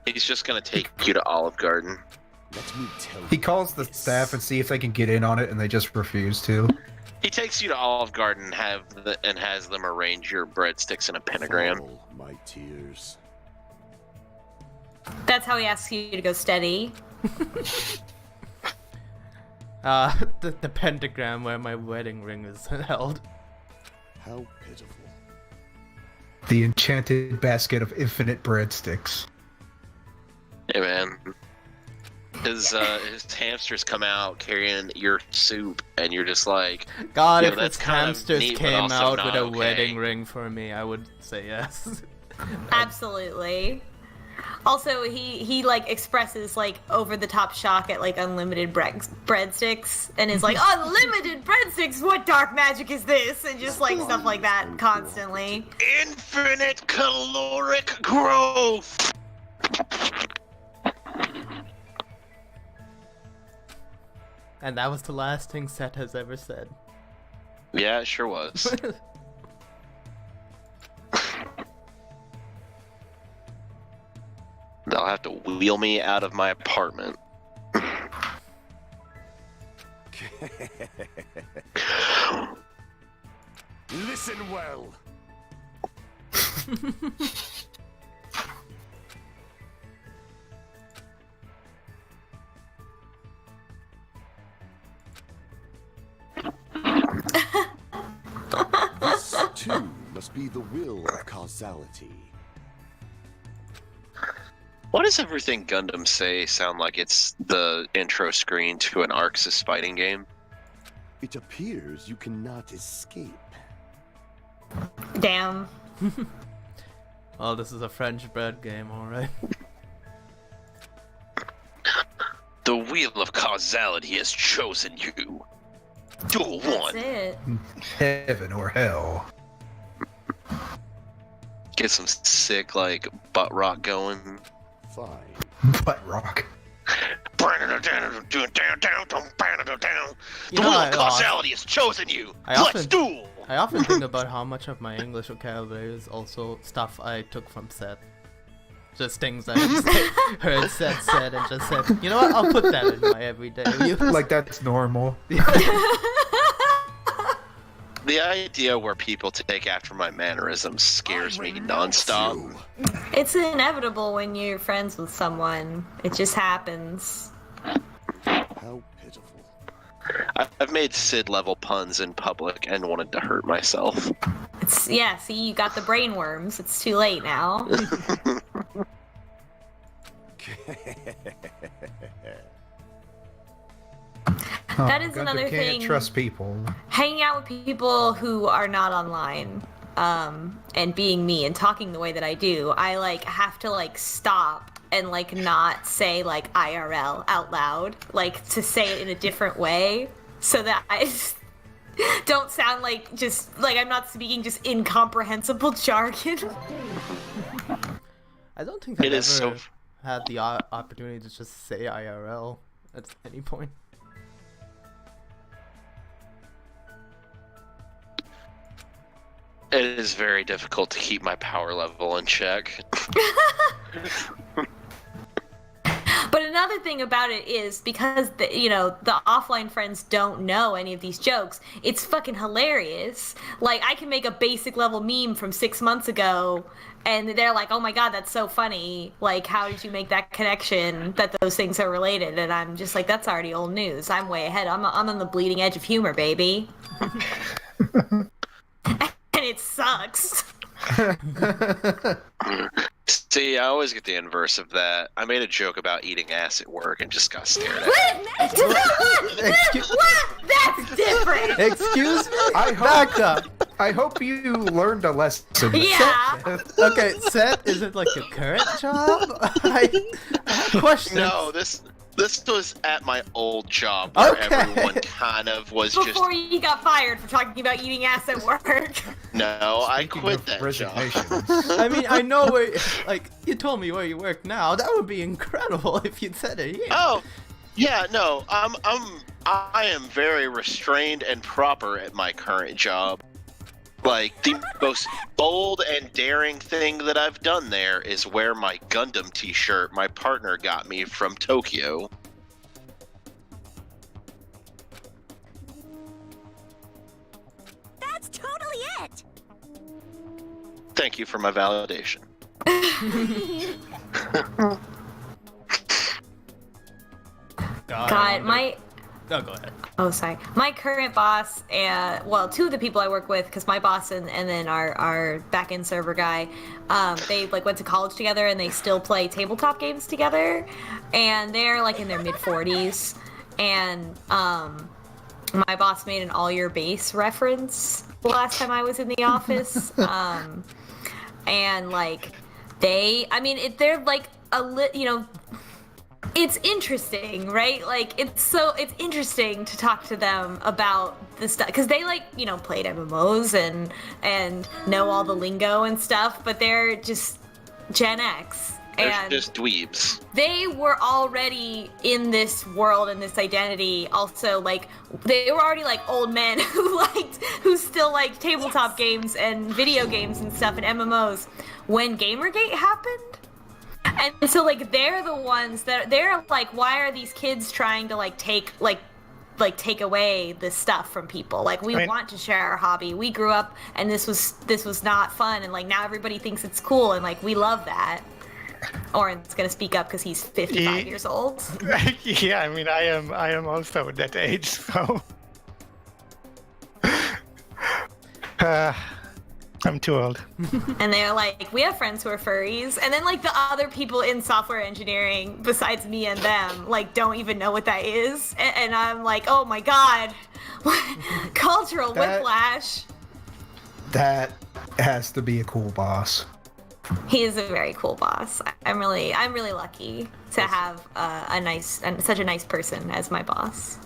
[SPEAKER 1] He's just gonna take you to Olive Garden.
[SPEAKER 6] Let me tell you.
[SPEAKER 3] He calls the
[SPEAKER 6] this.
[SPEAKER 3] staff and see if they can get in on it, and they just refuse to.
[SPEAKER 1] He takes you to Olive Garden and has them arrange your breadsticks in a pentagram.
[SPEAKER 6] Fall, my tears.
[SPEAKER 2] That's how he asks you to go steady.
[SPEAKER 4] The pentagram where my wedding ring is held.
[SPEAKER 6] How pitiful.
[SPEAKER 3] The enchanted basket of infinite breadsticks.
[SPEAKER 1] Hey man, his hamsters come out carrying your soup, and you're just like,
[SPEAKER 4] God,
[SPEAKER 1] Yo,
[SPEAKER 4] if
[SPEAKER 1] that's
[SPEAKER 4] his
[SPEAKER 1] kind of
[SPEAKER 4] hamsters
[SPEAKER 1] neat, but
[SPEAKER 4] came
[SPEAKER 1] also
[SPEAKER 4] out
[SPEAKER 1] not
[SPEAKER 4] with a
[SPEAKER 1] okay.
[SPEAKER 4] wedding ring for me, I would say yes.
[SPEAKER 2] Absolutely. Also, he like expresses like over the top shock at like unlimited breadsticks, and is like, unlimited breadsticks. What dark magic is this? And just like stuff like that constantly.
[SPEAKER 1] infinite caloric growth.
[SPEAKER 4] And that was the last thing Seth has ever said.
[SPEAKER 1] Yeah, it sure was. They'll have to wheel me out of my apartment.
[SPEAKER 6] Listen well. This too must be the will of causality.
[SPEAKER 1] Why does everything Gundam say sound like it's the intro screen to an Arxis fighting game?
[SPEAKER 6] It appears you cannot escape.
[SPEAKER 2] Damn.
[SPEAKER 4] Oh, this is a French bread game, alright.
[SPEAKER 1] The wheel of causality has chosen you. Duel
[SPEAKER 2] That's
[SPEAKER 1] one.
[SPEAKER 2] it.
[SPEAKER 3] Heaven or hell.
[SPEAKER 1] Get some sick like butt rock going.
[SPEAKER 6] Fine.
[SPEAKER 3] Butt rock.
[SPEAKER 1] The will of causality has chosen you. Let's duel.
[SPEAKER 4] I often think about how much of my English vocabulary is also stuff I took from Seth. Just things I heard Seth said and just said, you know what, I'll put that in my everyday use.
[SPEAKER 3] Like that's normal.
[SPEAKER 1] The idea where people take after my mannerisms scares me nonstop.
[SPEAKER 2] It's inevitable when you're friends with someone. It just happens.
[SPEAKER 6] How pitiful.
[SPEAKER 1] I've made Sid level puns in public and wanted to hurt myself.
[SPEAKER 2] Yeah, see, you got the brain worms. It's too late now. That is another thing.
[SPEAKER 3] Can't trust people.
[SPEAKER 2] Hanging out with people who are not online, and being me and talking the way that I do, I like have to like stop and like not say like IRL out loud, like to say it in a different way so that I don't sound like just like I'm not speaking just incomprehensible jargon.
[SPEAKER 4] I don't think I've ever had the opportunity to just say IRL at any point.
[SPEAKER 1] It is very difficult to keep my power level in check.
[SPEAKER 2] But another thing about it is because the offline friends don't know any of these jokes, it's fucking hilarious. Like I can make a basic level meme from 6 months ago and they're like, "Oh my god, that's so funny. Like how did you make that connection that those things are related?" And I'm just like, "That's already old news. I'm way ahead. I'm on the bleeding edge of humor, baby." And it sucks.
[SPEAKER 1] See, I always get the inverse of that. I made a joke about eating ass at work and just got stared at.
[SPEAKER 2] What? That's different.
[SPEAKER 4] Excuse me?
[SPEAKER 3] Back up. I hope you learned a lesson.
[SPEAKER 2] Yeah.
[SPEAKER 4] Okay, Seth, is it like your current job? I have questions.
[SPEAKER 1] No, this was at my old job where everyone kind of was just...
[SPEAKER 2] Before you got fired for talking about eating ass at work.
[SPEAKER 1] No, I quit that job.
[SPEAKER 4] I mean, I know where... Like, you told me where you work now. That would be incredible if you'd said it here.
[SPEAKER 1] Oh, yeah, no, I am very restrained and proper at my current job. Like, the most bold and daring thing that I've done there is wear my Gundam t-shirt my partner got me from Tokyo.
[SPEAKER 7] That's totally it!
[SPEAKER 1] Thank you for my validation.
[SPEAKER 2] God,
[SPEAKER 4] No, go ahead.
[SPEAKER 2] Oh, sorry. My current boss, well, two of the people I work with, because my boss and then our back-end server guy, they like went to college together and they still play tabletop games together, and they're like in their mid-40s, and my boss made an All Your Base reference the last time I was in the office, and like they're like it's interesting, right? Like it's interesting to talk to them about this stuff because they played MMOs and know all the lingo and stuff, but they're just Gen X.
[SPEAKER 1] They're just dweebs.
[SPEAKER 2] They were already in this world and this identity. Also, like they were already like old men who still liked tabletop games and video games and stuff and MMOs when Gamergate happened. And so like they're the ones that they're like, why are these kids trying to take away this stuff from people? Like we want to share our hobby. We grew up and this was not fun, and like now everybody thinks it's cool, and like we love that. Oren's gonna speak up because he's 55 years old.
[SPEAKER 5] Yeah, I mean I am also that age, so I'm too old.
[SPEAKER 2] And they're like, we have friends who are furries, and then like the other people in software engineering besides me and them like don't even know what that is, and I'm like, oh my god, cultural whiplash. That
[SPEAKER 3] has to be a cool boss.
[SPEAKER 2] He is a very cool boss. I'm really lucky to have such a nice person as my boss.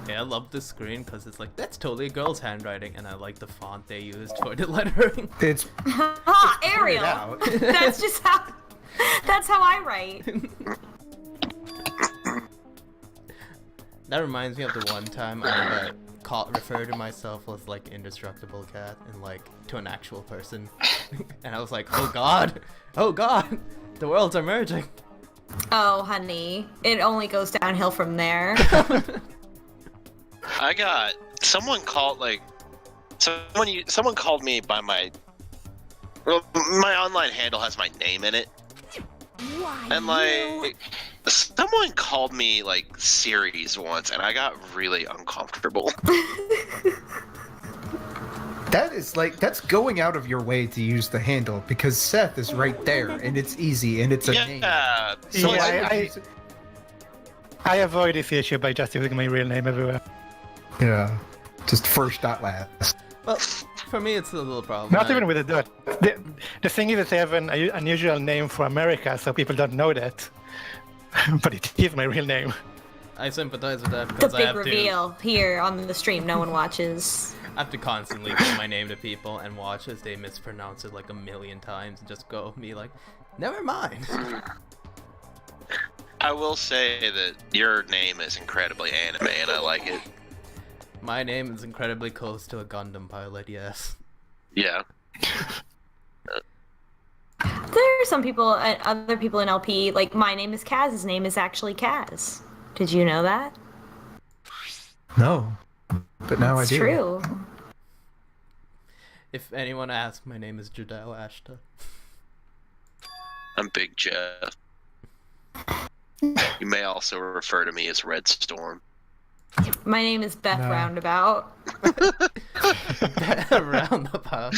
[SPEAKER 4] Yeah, I love this screen because it's like, that's totally a girl's handwriting, and I like the font they used for the lettering.
[SPEAKER 3] It's
[SPEAKER 2] Arial. That's how I write.
[SPEAKER 4] That reminds me of the one time I referred to myself as like indestructible cat and like to an actual person, and I was like, oh god, the worlds are merging.
[SPEAKER 2] Oh, honey, it only goes downhill from there.
[SPEAKER 1] Someone called me by my online handle has my name in it. And like someone called me like Series once and I got really uncomfortable.
[SPEAKER 3] That's going out of your way to use the handle because Seth is right there and it's easy and it's a name. So
[SPEAKER 5] I avoid this issue by just using my real name everywhere.
[SPEAKER 3] Yeah. Just first, not last.
[SPEAKER 4] Well, for me, it's a little problem.
[SPEAKER 5] Not even with a dot. The thing is that they have an unusual name for America, so people don't know that. But it is my real name.
[SPEAKER 4] I sympathize with that
[SPEAKER 2] The
[SPEAKER 4] because I
[SPEAKER 2] big
[SPEAKER 4] have
[SPEAKER 2] reveal here on the stream no one watches.
[SPEAKER 4] I have to constantly give my name to people and watch as they mispronounce it like a million times and just be like, never mind.
[SPEAKER 1] I will say that your name is incredibly anime and I like it.
[SPEAKER 4] My name is incredibly close to a Gundam pilot, yes.
[SPEAKER 1] Yeah.
[SPEAKER 2] There are some people, other people in LP, like my name is Kaz, his name is actually Kaz. Did you know that?
[SPEAKER 3] No. But now I do.
[SPEAKER 2] It's true.
[SPEAKER 4] If anyone asks, my name is Jadao Ashta.
[SPEAKER 1] I'm Big Jeff. You may also refer to me as Red Storm.
[SPEAKER 2] My name is Beth
[SPEAKER 3] No.
[SPEAKER 2] Roundabout.
[SPEAKER 4] Roundabout.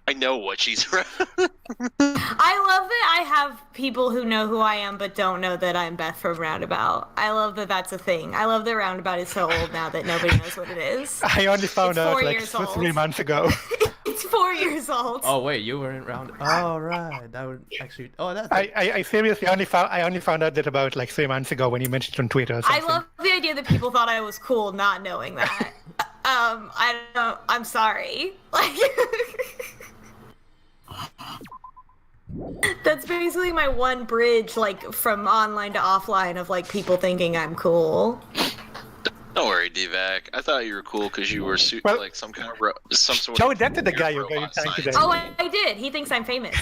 [SPEAKER 1] I know what she's around.
[SPEAKER 2] I love that I have people who know who I am but don't know that I'm Beth from Roundabout. I love that that's a thing. I love that Roundabout is so old now that nobody knows what it is.
[SPEAKER 5] I only found
[SPEAKER 2] It's
[SPEAKER 5] out
[SPEAKER 2] 4
[SPEAKER 5] like
[SPEAKER 2] years old.
[SPEAKER 5] 3 months ago.
[SPEAKER 2] It's 4 years old.
[SPEAKER 4] Oh wait, you were in round. Oh right, that would actually. Oh that's.
[SPEAKER 5] I seriously only found out that about like 3 months ago when you mentioned it on Twitter or
[SPEAKER 2] I
[SPEAKER 5] something.
[SPEAKER 2] love the idea that people thought I was cool not knowing that. I don't know. I'm sorry. Like, that's basically my one bridge, like, from online to offline of, like, people thinking I'm cool.
[SPEAKER 1] Don't worry, D-Vac. I thought you were cool because you were
[SPEAKER 5] Well-
[SPEAKER 1] like some kind of some sort
[SPEAKER 5] Show
[SPEAKER 1] of
[SPEAKER 5] that to the guy you're
[SPEAKER 1] robot
[SPEAKER 5] trying to
[SPEAKER 1] science.
[SPEAKER 5] do.
[SPEAKER 2] Oh, I did. He thinks I'm famous.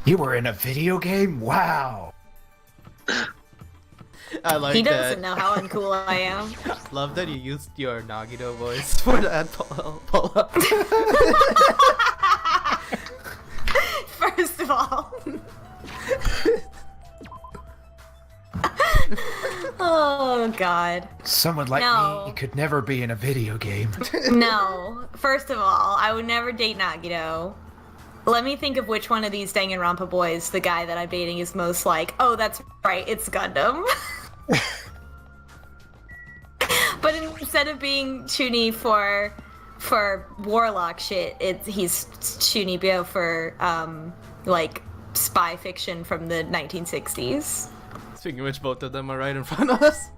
[SPEAKER 3] You were in a video game? Wow.
[SPEAKER 4] I like
[SPEAKER 2] He
[SPEAKER 4] that.
[SPEAKER 2] doesn't know how uncool I am.
[SPEAKER 4] Love that you used your Nagito voice for that pull up.
[SPEAKER 2] First of all. Oh, God.
[SPEAKER 3] Someone like
[SPEAKER 2] No.
[SPEAKER 3] me could never be in a video game.
[SPEAKER 2] No. First of all, I would never date Nagito. Let me think of which one of these Danganronpa boys the guy that I'm dating is most like. Oh, that's right, it's Gundam. But instead of being Chuni for warlock shit, he's Chunibyo for like spy fiction from the 1960s.
[SPEAKER 4] Speaking of which, both of them are right in front of us.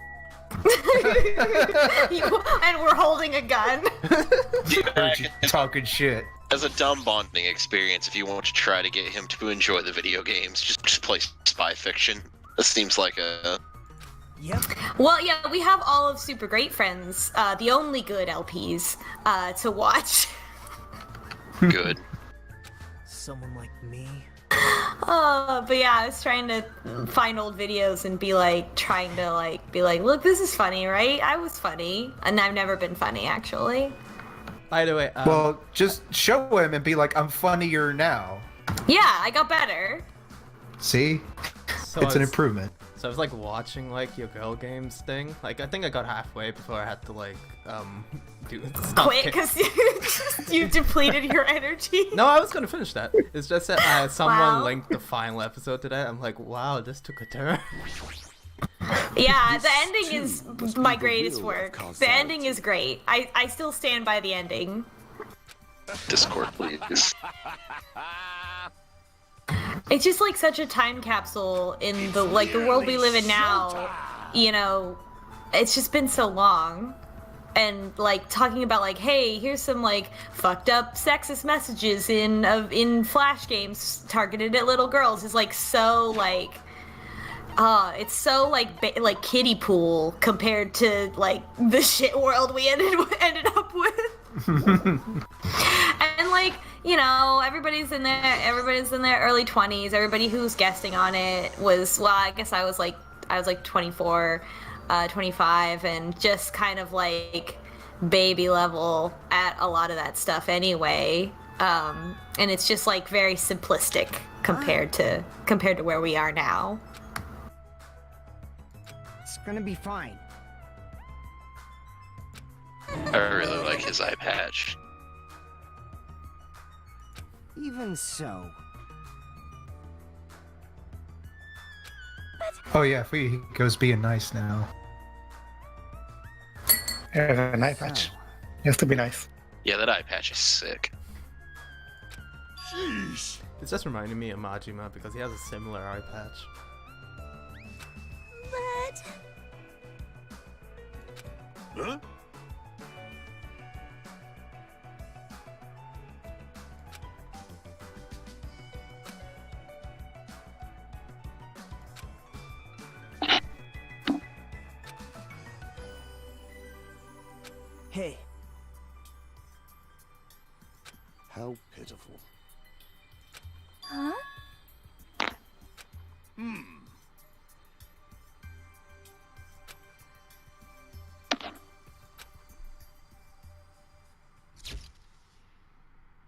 [SPEAKER 2] And we're holding a gun.
[SPEAKER 3] Heard you talking shit.
[SPEAKER 1] As a dumb bonding experience, if you want to try to get him to enjoy the video games, just play spy fiction. This seems like a
[SPEAKER 2] Well, yeah, we have all of Super Great Friends, the only good LPs to watch.
[SPEAKER 1] good.
[SPEAKER 7] Someone like me?
[SPEAKER 2] But yeah, I was trying to find old videos and be like, look, this is funny, right? I was funny, and I've never been funny, actually.
[SPEAKER 4] By the way,
[SPEAKER 3] Well, just show him and be like, I'm funnier now.
[SPEAKER 2] Yeah, I got better.
[SPEAKER 3] See?
[SPEAKER 4] so
[SPEAKER 3] It's an
[SPEAKER 4] I was-
[SPEAKER 3] improvement.
[SPEAKER 4] So I was like watching like your girl games thing. Like I think I got halfway before I had to like do stop
[SPEAKER 2] Quit, because you depleted your energy.
[SPEAKER 4] No, I was gonna finish that. It's just that someone
[SPEAKER 2] Wow.
[SPEAKER 4] linked the final episode today. I'm like, wow, this took a turn.
[SPEAKER 2] Yeah, the ending is my
[SPEAKER 6] the
[SPEAKER 2] greatest
[SPEAKER 6] wheel of
[SPEAKER 2] work. The
[SPEAKER 6] causality.
[SPEAKER 2] ending is great. I still stand by the ending.
[SPEAKER 1] Discord, please.
[SPEAKER 2] It's just like such a time capsule in the world we live in now. You know, it's just been so long. And like talking about like, hey, here's some like fucked up sexist messages in Flash games targeted at little girls is like so like it's so like kiddie pool compared to like the shit world we ended up with. And like, you know, everybody's in their early 20s. Everybody who's guesting on it was, well, I guess I was like 24, 25, and just kind of like baby level at a lot of that stuff anyway. And it's just like very simplistic compared to where we are now.
[SPEAKER 7] It's gonna be fine.
[SPEAKER 1] I really like his eye patch.
[SPEAKER 7] Even so.
[SPEAKER 3] Oh yeah, he goes being nice now.
[SPEAKER 5] Yeah, an eye patch. He has to be nice.
[SPEAKER 1] Yeah, that eye patch is sick.
[SPEAKER 4] It's just reminding me of Majima because he has a similar eye patch.
[SPEAKER 6] Huh?
[SPEAKER 7] Hey,
[SPEAKER 6] How pitiful.
[SPEAKER 8] Huh?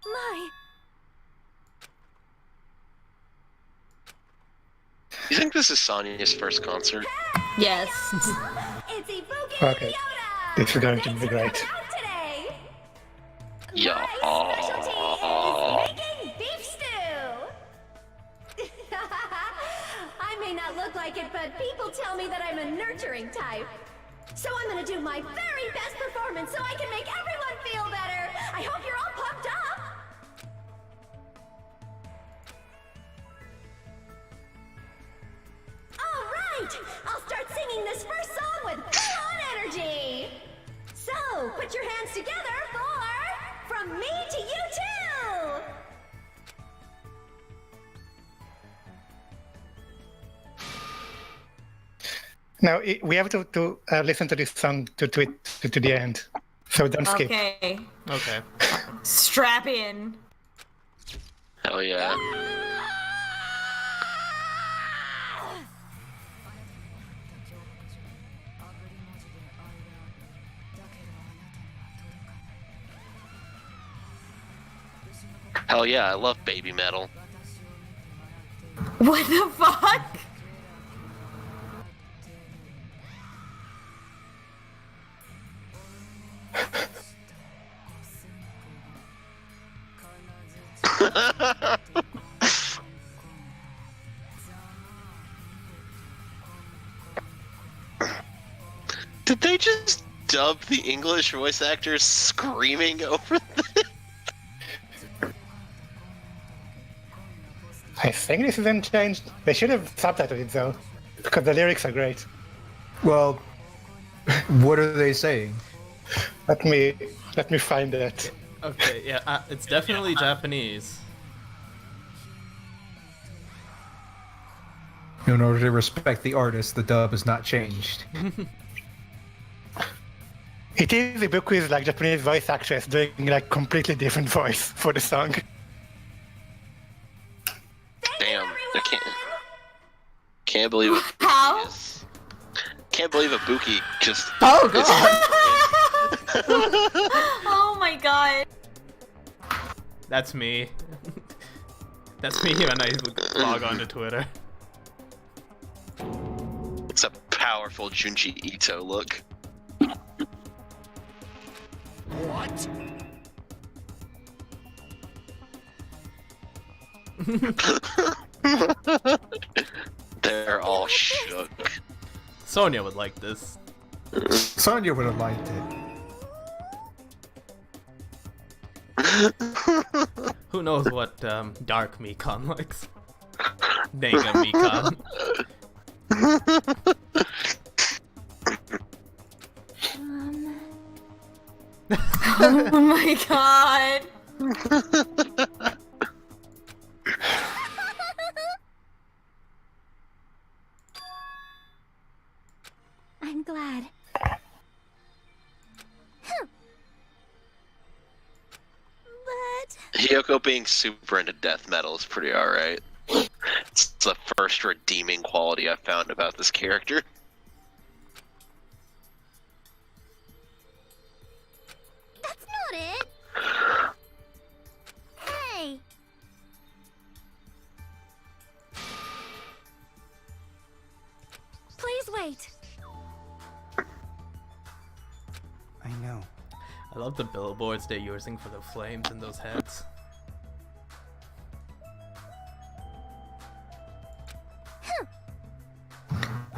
[SPEAKER 8] My.
[SPEAKER 1] You think this is Sonya's first concert?
[SPEAKER 2] Yes.
[SPEAKER 8] It's Ibuki
[SPEAKER 5] Okay.
[SPEAKER 8] Yoda!
[SPEAKER 5] This is going to
[SPEAKER 8] Thanks
[SPEAKER 5] be
[SPEAKER 8] for
[SPEAKER 5] great.
[SPEAKER 8] coming out today!
[SPEAKER 1] Yeah.
[SPEAKER 8] My specialty is making beef stew! I may not look like it, but people tell me that I'm a nurturing type. So I'm gonna do my very best performance so I can make everyone feel better! I hope you're all pumped up! Alright! I'll start singing this first song with full-on energy! So, put your hands together for From Me to You Too!
[SPEAKER 5] Now we have to listen to this song to the end, so don't skip.
[SPEAKER 2] Okay.
[SPEAKER 4] Okay.
[SPEAKER 2] Strap in.
[SPEAKER 1] Hell yeah. Hell yeah, I love baby metal.
[SPEAKER 2] What the fuck?
[SPEAKER 1] Did they just dub the English voice actors screaming over this?
[SPEAKER 5] I think this isn't changed. They should have subtitled it though, because the lyrics are great.
[SPEAKER 3] Well, what are they saying?
[SPEAKER 5] Let me find it.
[SPEAKER 4] Okay, yeah, it's definitely Japanese.
[SPEAKER 3] In order to respect the artist, the dub is not changed.
[SPEAKER 5] It is Ibuki's like Japanese voice actress doing like completely different voice for the song.
[SPEAKER 1] Damn, I can't believe it.
[SPEAKER 2] How?
[SPEAKER 1] Can't believe Ibuki just.
[SPEAKER 3] Oh god!
[SPEAKER 2] Oh my god.
[SPEAKER 4] That's me. That's me when I log on to Twitter.
[SPEAKER 1] It's a powerful Junji Ito look.
[SPEAKER 6] What?
[SPEAKER 1] They're all shook.
[SPEAKER 4] Sonya would like this.
[SPEAKER 3] Sonya would have liked it.
[SPEAKER 4] Who knows what Dark Mikan likes? Nega Mikan.
[SPEAKER 2] Oh my god.
[SPEAKER 1] Kyoko being super into death metal is pretty alright. It's the first redeeming quality I've found about this character.
[SPEAKER 8] That's not it. Hey. Please wait.
[SPEAKER 7] I know.
[SPEAKER 4] I love the billboards they're using for the flames in those heads.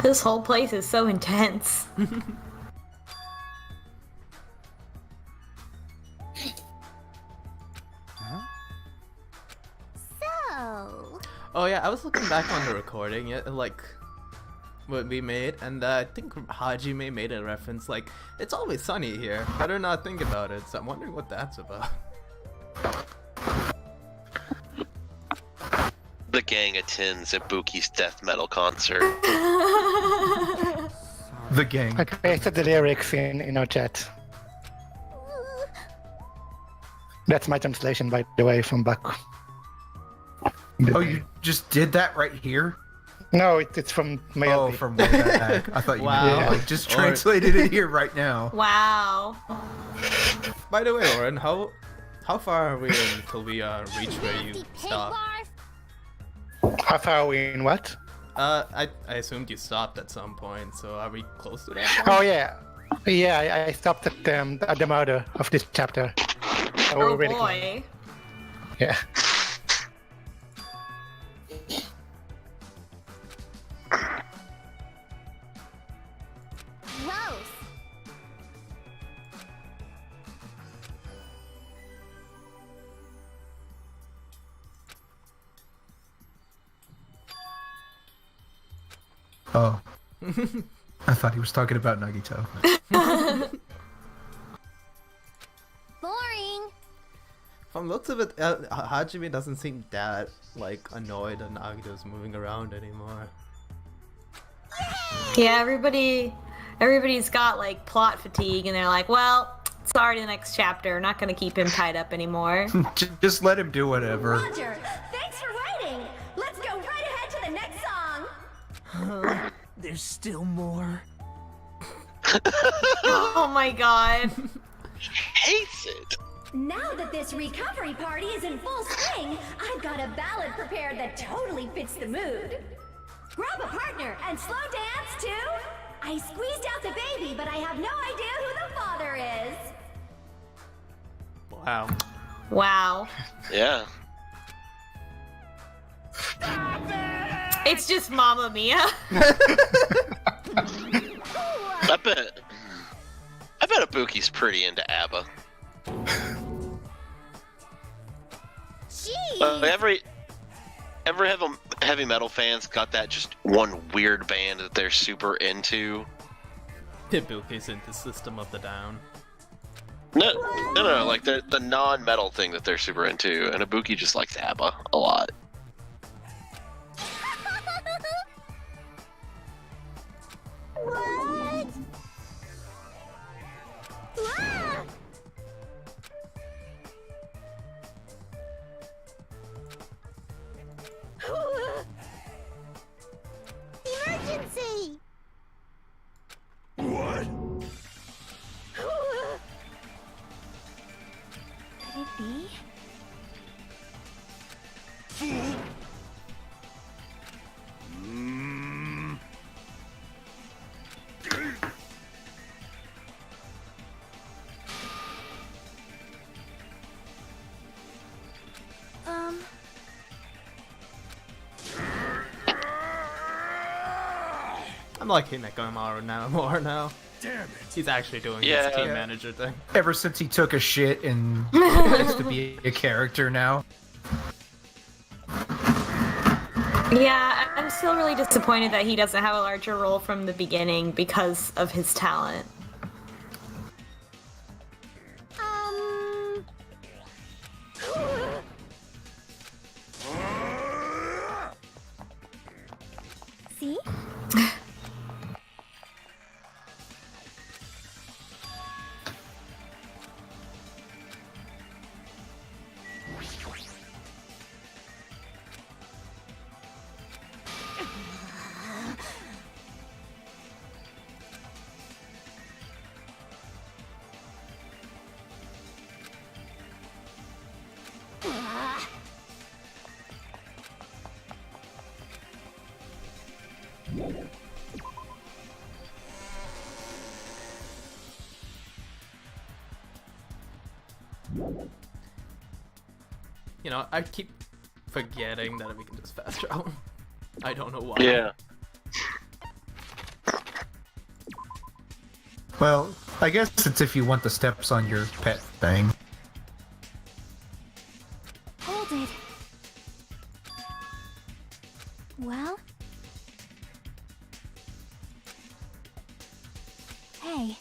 [SPEAKER 2] This whole place is so intense.
[SPEAKER 8] So.
[SPEAKER 4] Oh yeah, I was looking back on the recording, like what we made, and I think Hajime made a reference like, "It's always sunny here. Better not think about it." So I'm wondering what that's about.
[SPEAKER 1] The gang attends Ibuki's death metal concert.
[SPEAKER 3] The gang.
[SPEAKER 5] I pasted the lyrics in our chat. That's my translation, by the way, from back.
[SPEAKER 3] Oh, you just did that right here?
[SPEAKER 5] No, it's from my
[SPEAKER 3] Oh,
[SPEAKER 5] LP.
[SPEAKER 3] from way back. I thought you
[SPEAKER 4] Wow.
[SPEAKER 3] meant, like, just translated it here right now.
[SPEAKER 2] Wow.
[SPEAKER 4] By the way, Lauren, how far are we until we reach where you
[SPEAKER 8] Nasty pig
[SPEAKER 4] stop?
[SPEAKER 8] barf.
[SPEAKER 5] How far are we in what?
[SPEAKER 4] I assumed you stopped at some point, so are we close to that point?
[SPEAKER 5] Oh yeah, yeah. I stopped at the murder of this chapter. So we're
[SPEAKER 2] Oh
[SPEAKER 5] really close.
[SPEAKER 2] boy.
[SPEAKER 5] Yeah.
[SPEAKER 8] Gross.
[SPEAKER 3] Oh. I thought he was talking about Nagito.
[SPEAKER 8] Boring.
[SPEAKER 4] From looks of it, Hajime doesn't seem that like annoyed that Nagito's moving around anymore.
[SPEAKER 2] Yeah, everybody's got like plot fatigue, and they're like, well, it's already the next chapter. Not gonna keep him tied up anymore.
[SPEAKER 3] Just let him do whatever.
[SPEAKER 8] Roger. Thanks for waiting. Let's go right ahead to the next song.
[SPEAKER 7] There's still more.
[SPEAKER 2] Oh my god.
[SPEAKER 1] Hates it.
[SPEAKER 8] Now that this recovery party is in full swing, I've got a ballad prepared that totally fits the mood. Grab a partner and slow dance to I Squeezed Out the Baby, but I have no idea who the father is.
[SPEAKER 4] Wow.
[SPEAKER 2] Wow.
[SPEAKER 1] Yeah.
[SPEAKER 2] It's just Mamma Mia.
[SPEAKER 1] I bet Ibuki's pretty into ABBA.
[SPEAKER 8] Jeez.
[SPEAKER 1] Every heavy metal fan's got that just one weird band that they're super into.
[SPEAKER 4] Ibuki's into System of the Down.
[SPEAKER 1] No, like the non-metal thing that they're super into, and Ibuki just likes ABBA a lot.
[SPEAKER 8] What? Ah! Emergency!
[SPEAKER 6] What?
[SPEAKER 8] Could it be?
[SPEAKER 6] Mm.
[SPEAKER 4] I'm liking Nekomaru now more now.
[SPEAKER 6] Damn it.
[SPEAKER 4] He's actually doing
[SPEAKER 1] Yeah.
[SPEAKER 4] his team manager thing.
[SPEAKER 3] Ever since he took a shit and gets to be a character now.
[SPEAKER 2] Yeah, I'm still really disappointed that he doesn't have a larger role from the beginning because of his talent.
[SPEAKER 8] See?
[SPEAKER 4] You know, I keep forgetting that we can just fast travel. I don't know why.
[SPEAKER 1] Yeah.
[SPEAKER 3] Well, I guess it's if you want the steps on your pet thing.
[SPEAKER 8] Hold it. Well? Hey.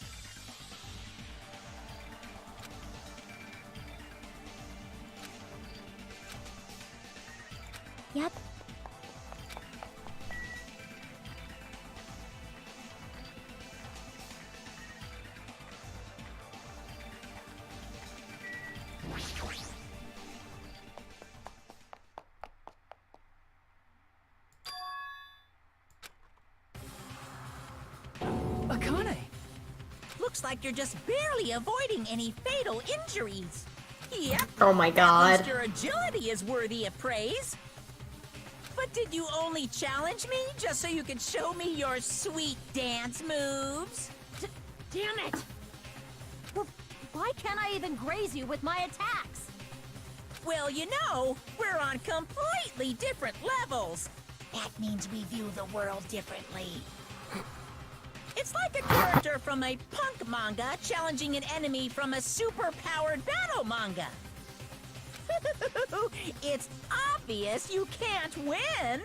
[SPEAKER 8] Yep.
[SPEAKER 9] Akane! Looks like you're just barely avoiding any fatal injuries. Yep.
[SPEAKER 2] Oh my
[SPEAKER 9] At
[SPEAKER 2] god.
[SPEAKER 9] least your agility is worthy of praise. But did you only challenge me just so you could show me your sweet dance moves?
[SPEAKER 8] Damn it! Well, why can't I even graze you with my attacks?
[SPEAKER 9] Well, you know, we're on completely different levels. That means we view the world differently. It's like a character from a punk manga challenging an enemy from a super-powered battle manga. It's obvious you can't win.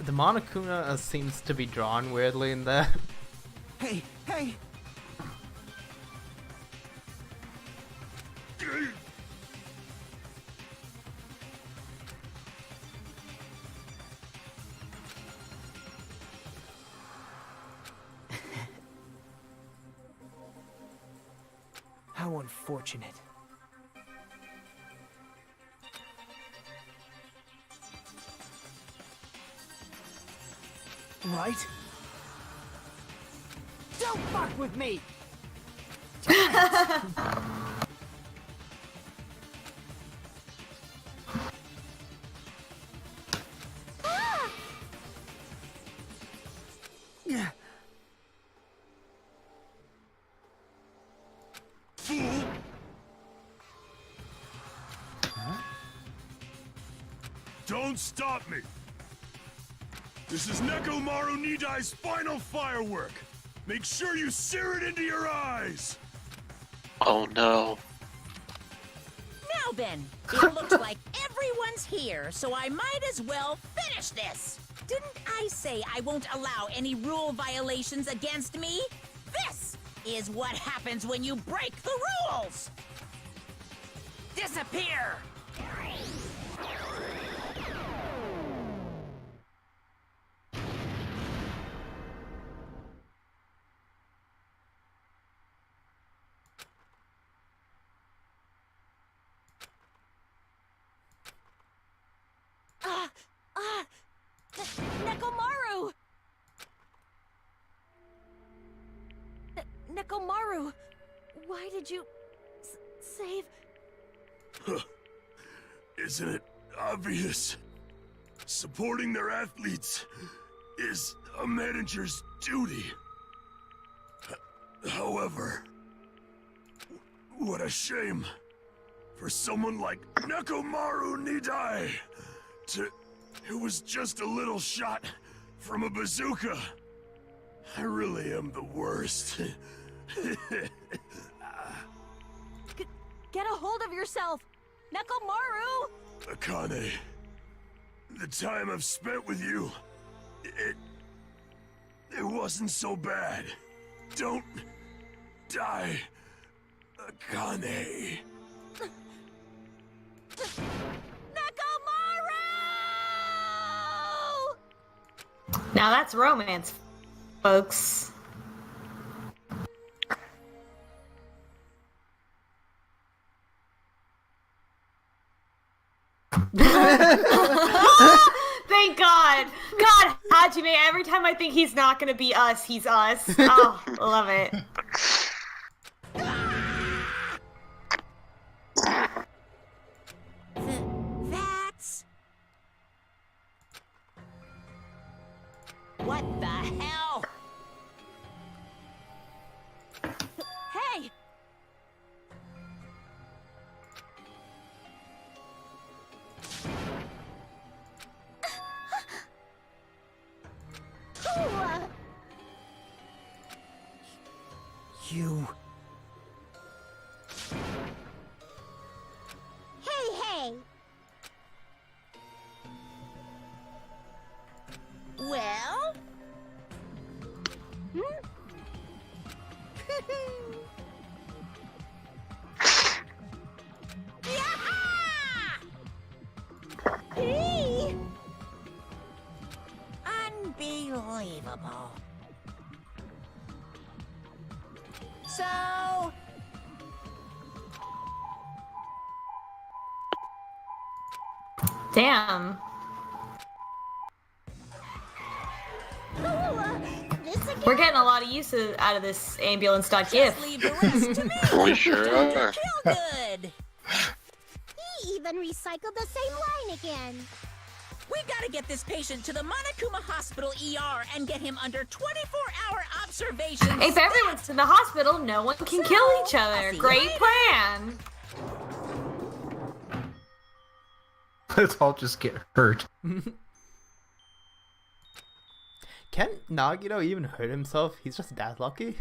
[SPEAKER 4] The Monokuma seems to be drawn weirdly in there.
[SPEAKER 7] Hey, hey! How unfortunate. Right? Don't fuck with me! Yeah.
[SPEAKER 10] Don't stop me! This is Nekomaru Nidai's final firework! Make sure you sear it into your eyes!
[SPEAKER 1] Oh no.
[SPEAKER 9] Now then, it looks like everyone's here, so I might as well finish this. Didn't I say I won't allow any rule violations against me? This is what happens when you break the rules! Disappear!
[SPEAKER 8] Nekomaru! Nekomaru! Why did you save...
[SPEAKER 10] Isn't it obvious? Supporting their athletes is a manager's duty. However, what a shame for someone like Nekomaru Nidai to... It was just a little shot from a bazooka. I really am the worst.
[SPEAKER 8] Get a hold of yourself! Nekomaru!
[SPEAKER 10] Akane, the time I've spent with you, it wasn't so bad. Don't die, Akane.
[SPEAKER 2] Now that's romance, folks. Thank God. God, Hajime, every time I think he's not gonna be us, he's us. Oh, love it.
[SPEAKER 9] That's... What the hell?
[SPEAKER 8] Hey!
[SPEAKER 7] you.
[SPEAKER 8] Hey!
[SPEAKER 9] Well?
[SPEAKER 8] Hey!
[SPEAKER 9] Unbelievable. So,
[SPEAKER 2] Damn. We're getting a lot of use out of this ambulance dot
[SPEAKER 9] just
[SPEAKER 2] gif.
[SPEAKER 9] leave the rest to me.
[SPEAKER 1] We sure
[SPEAKER 9] Time
[SPEAKER 1] are.
[SPEAKER 9] to kill good.
[SPEAKER 8] He even recycled the same line again.
[SPEAKER 9] We gotta get this patient to the Monokuma Hospital ER and get him under 24-hour observation.
[SPEAKER 2] If everyone's in the hospital, no one can kill each
[SPEAKER 9] I'll
[SPEAKER 2] other.
[SPEAKER 9] see you
[SPEAKER 2] Great
[SPEAKER 9] later.
[SPEAKER 2] plan.
[SPEAKER 3] Let's all just get hurt.
[SPEAKER 4] Can Nagito even hurt himself? He's just that lucky?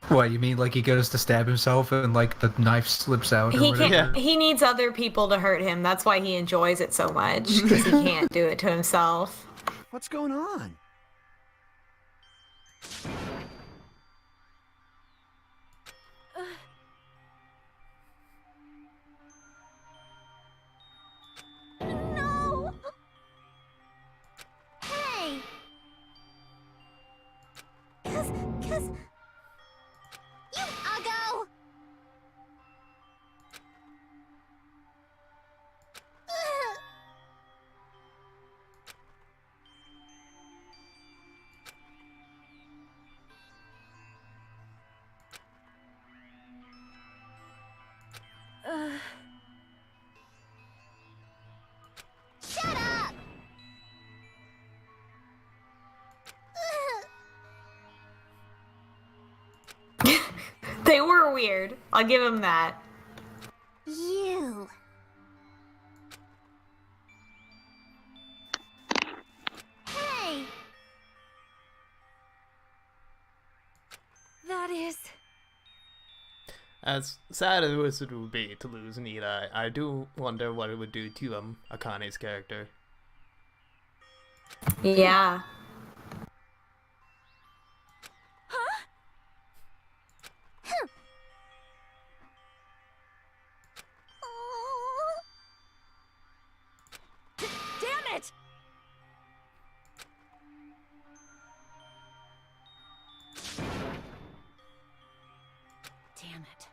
[SPEAKER 3] What, you mean like he goes to stab himself and like the knife slips out or
[SPEAKER 2] He
[SPEAKER 3] whatever?
[SPEAKER 2] can't. He needs other people to hurt him. That's why he enjoys it so much, because he can't do it to himself.
[SPEAKER 7] What's going on?
[SPEAKER 8] No! Hey! Cause... You uggo! Shut up!
[SPEAKER 2] They were weird. I'll give him that.
[SPEAKER 8] You. Hey! That is...
[SPEAKER 4] As sad as it would be to lose Nita, I do wonder what it would do to Akane's character.
[SPEAKER 2] Yeah.
[SPEAKER 9] Damn it! Damn it.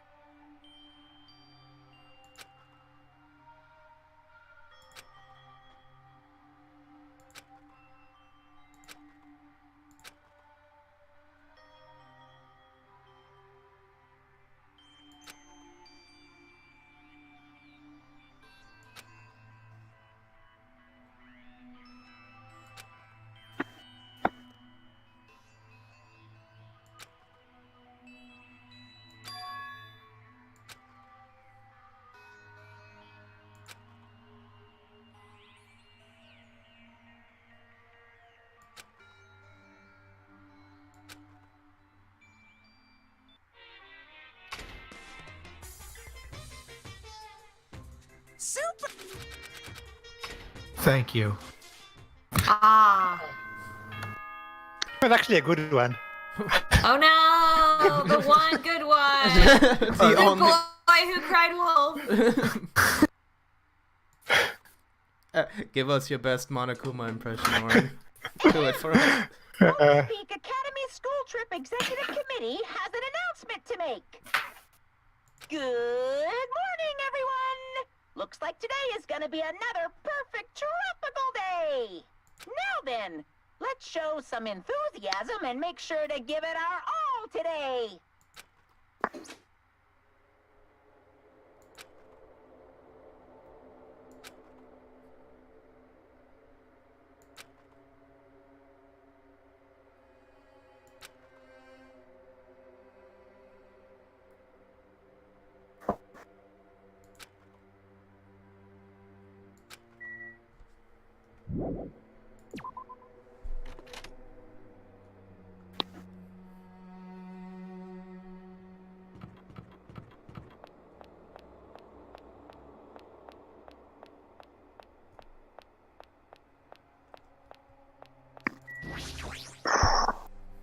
[SPEAKER 9] Super.
[SPEAKER 3] Thank you.
[SPEAKER 2] Ah.
[SPEAKER 5] It was actually a good one.
[SPEAKER 2] Oh no! The one good one.
[SPEAKER 4] The
[SPEAKER 2] The
[SPEAKER 4] only...
[SPEAKER 2] boy who cried wolf.
[SPEAKER 4] Give us your best Monokuma impression, Warren. Do it for us.
[SPEAKER 9] Peak Academy School Trip Executive Committee has an announcement to make. Good morning, everyone! Looks like today is gonna be another perfect tropical day! Now then, let's show some enthusiasm and make sure to give it our all today!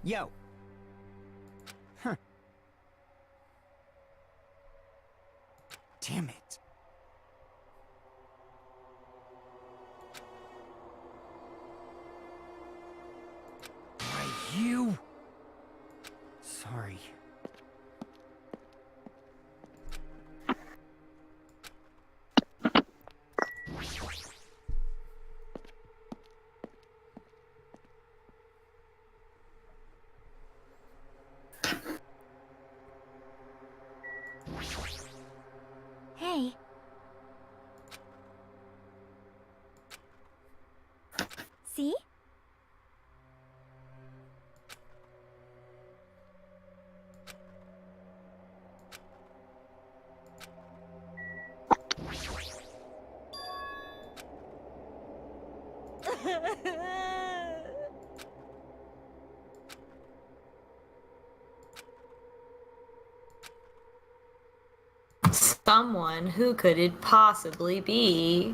[SPEAKER 7] Yo. Huh. Damn it. Why, you? Sorry.
[SPEAKER 8] Hey. See?
[SPEAKER 2] Someone, who could it possibly be?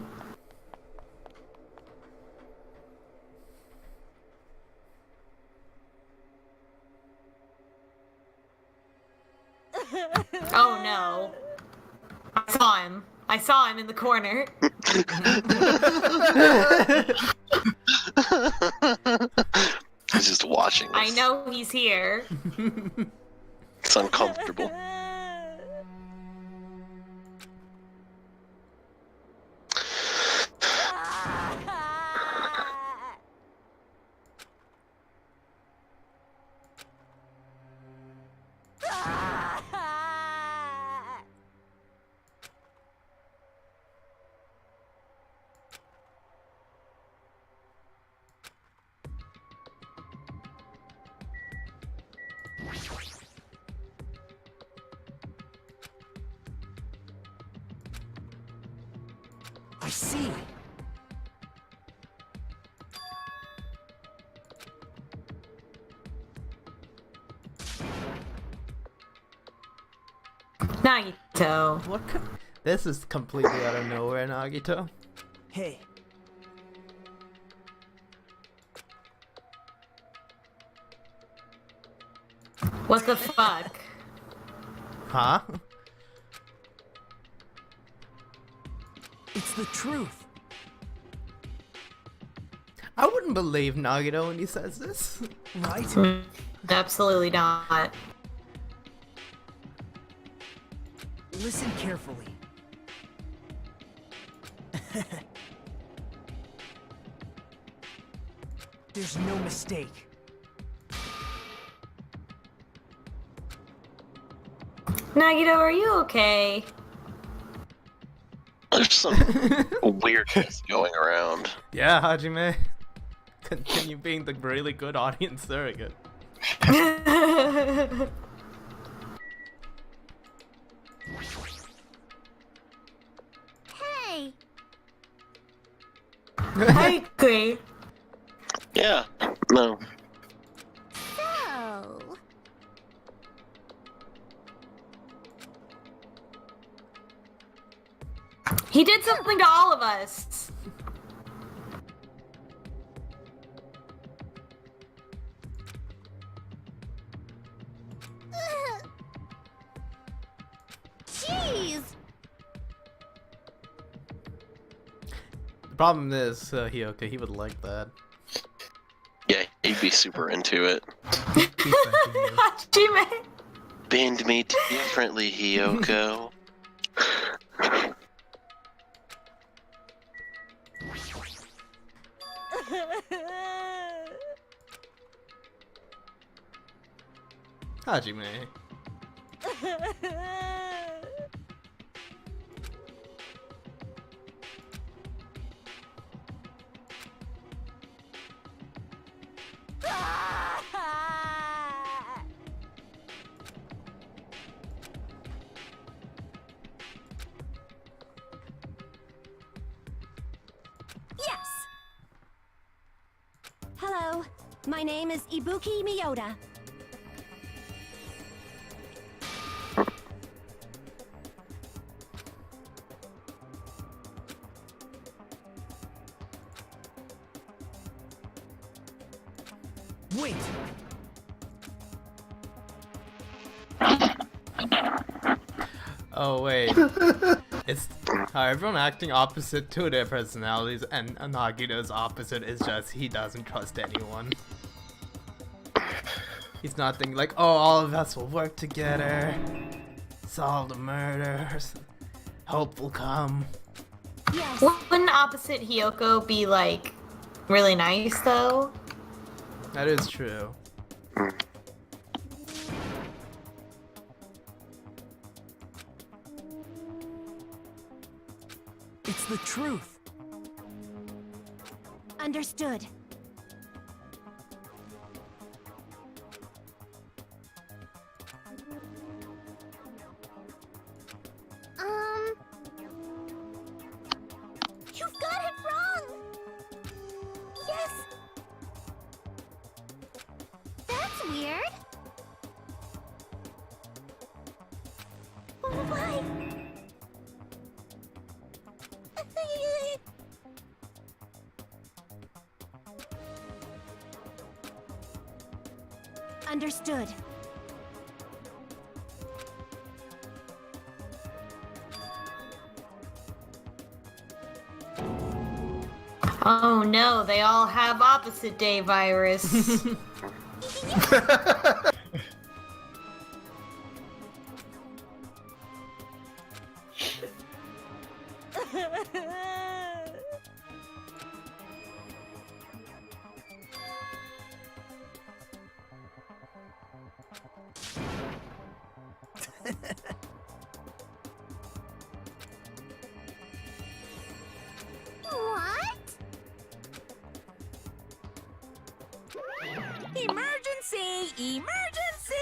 [SPEAKER 2] Oh no. I saw him in the corner.
[SPEAKER 1] He's just watching this.
[SPEAKER 2] I know he's here.
[SPEAKER 1] It's uncomfortable.
[SPEAKER 7] I see.
[SPEAKER 2] Nagito.
[SPEAKER 4] What? This is completely out of nowhere, Nagito.
[SPEAKER 7] Hey.
[SPEAKER 2] What the fuck?
[SPEAKER 4] Huh?
[SPEAKER 7] It's the truth.
[SPEAKER 4] I wouldn't believe Nagito when he says this.
[SPEAKER 7] Right?
[SPEAKER 2] Absolutely not.
[SPEAKER 7] Listen carefully. There's no mistake.
[SPEAKER 2] Nagito, are you okay?
[SPEAKER 1] There's some weirdness going around.
[SPEAKER 4] Yeah, Hajime. Continue being the really good audience surrogate.
[SPEAKER 8] Hey.
[SPEAKER 2] I agree.
[SPEAKER 1] Yeah. No.
[SPEAKER 8] So.
[SPEAKER 2] He did something to all of us.
[SPEAKER 8] Jeez.
[SPEAKER 4] The problem is, Hyoka, he would like that.
[SPEAKER 1] Yeah, he'd be super into it.
[SPEAKER 3] He's thanking you.
[SPEAKER 2] Hajime.
[SPEAKER 1] Bend me differently, Hiyoko.
[SPEAKER 4] Hajime.
[SPEAKER 8] Yes. Hello, my name is Ibuki Miyoda.
[SPEAKER 7] Wait.
[SPEAKER 4] Oh wait, it's everyone acting opposite to their personalities, and Nagito's opposite is just he doesn't trust anyone. He's not thinking like, oh, all of us will work together, solve the murders, hope will come.
[SPEAKER 8] Yes.
[SPEAKER 2] Wouldn't opposite Hiyoko be like really nice though?
[SPEAKER 4] That is true.
[SPEAKER 7] It's the truth.
[SPEAKER 8] Understood. You've got it wrong. Yes. That's weird. Why? Understood.
[SPEAKER 2] Oh no, they all have opposite day virus.
[SPEAKER 8] What?
[SPEAKER 9] Emergency! Emergency!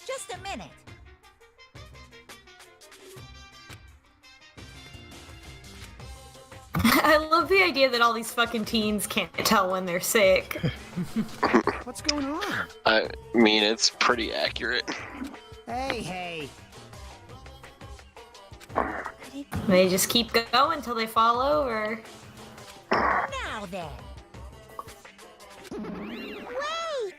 [SPEAKER 9] Just a minute.
[SPEAKER 2] I love the idea that all these fucking teens can't tell when they're sick.
[SPEAKER 7] What's going on?
[SPEAKER 1] I mean, it's pretty accurate.
[SPEAKER 7] Hey.
[SPEAKER 2] They just keep going until they fall over.
[SPEAKER 9] Now then.
[SPEAKER 8] Wait!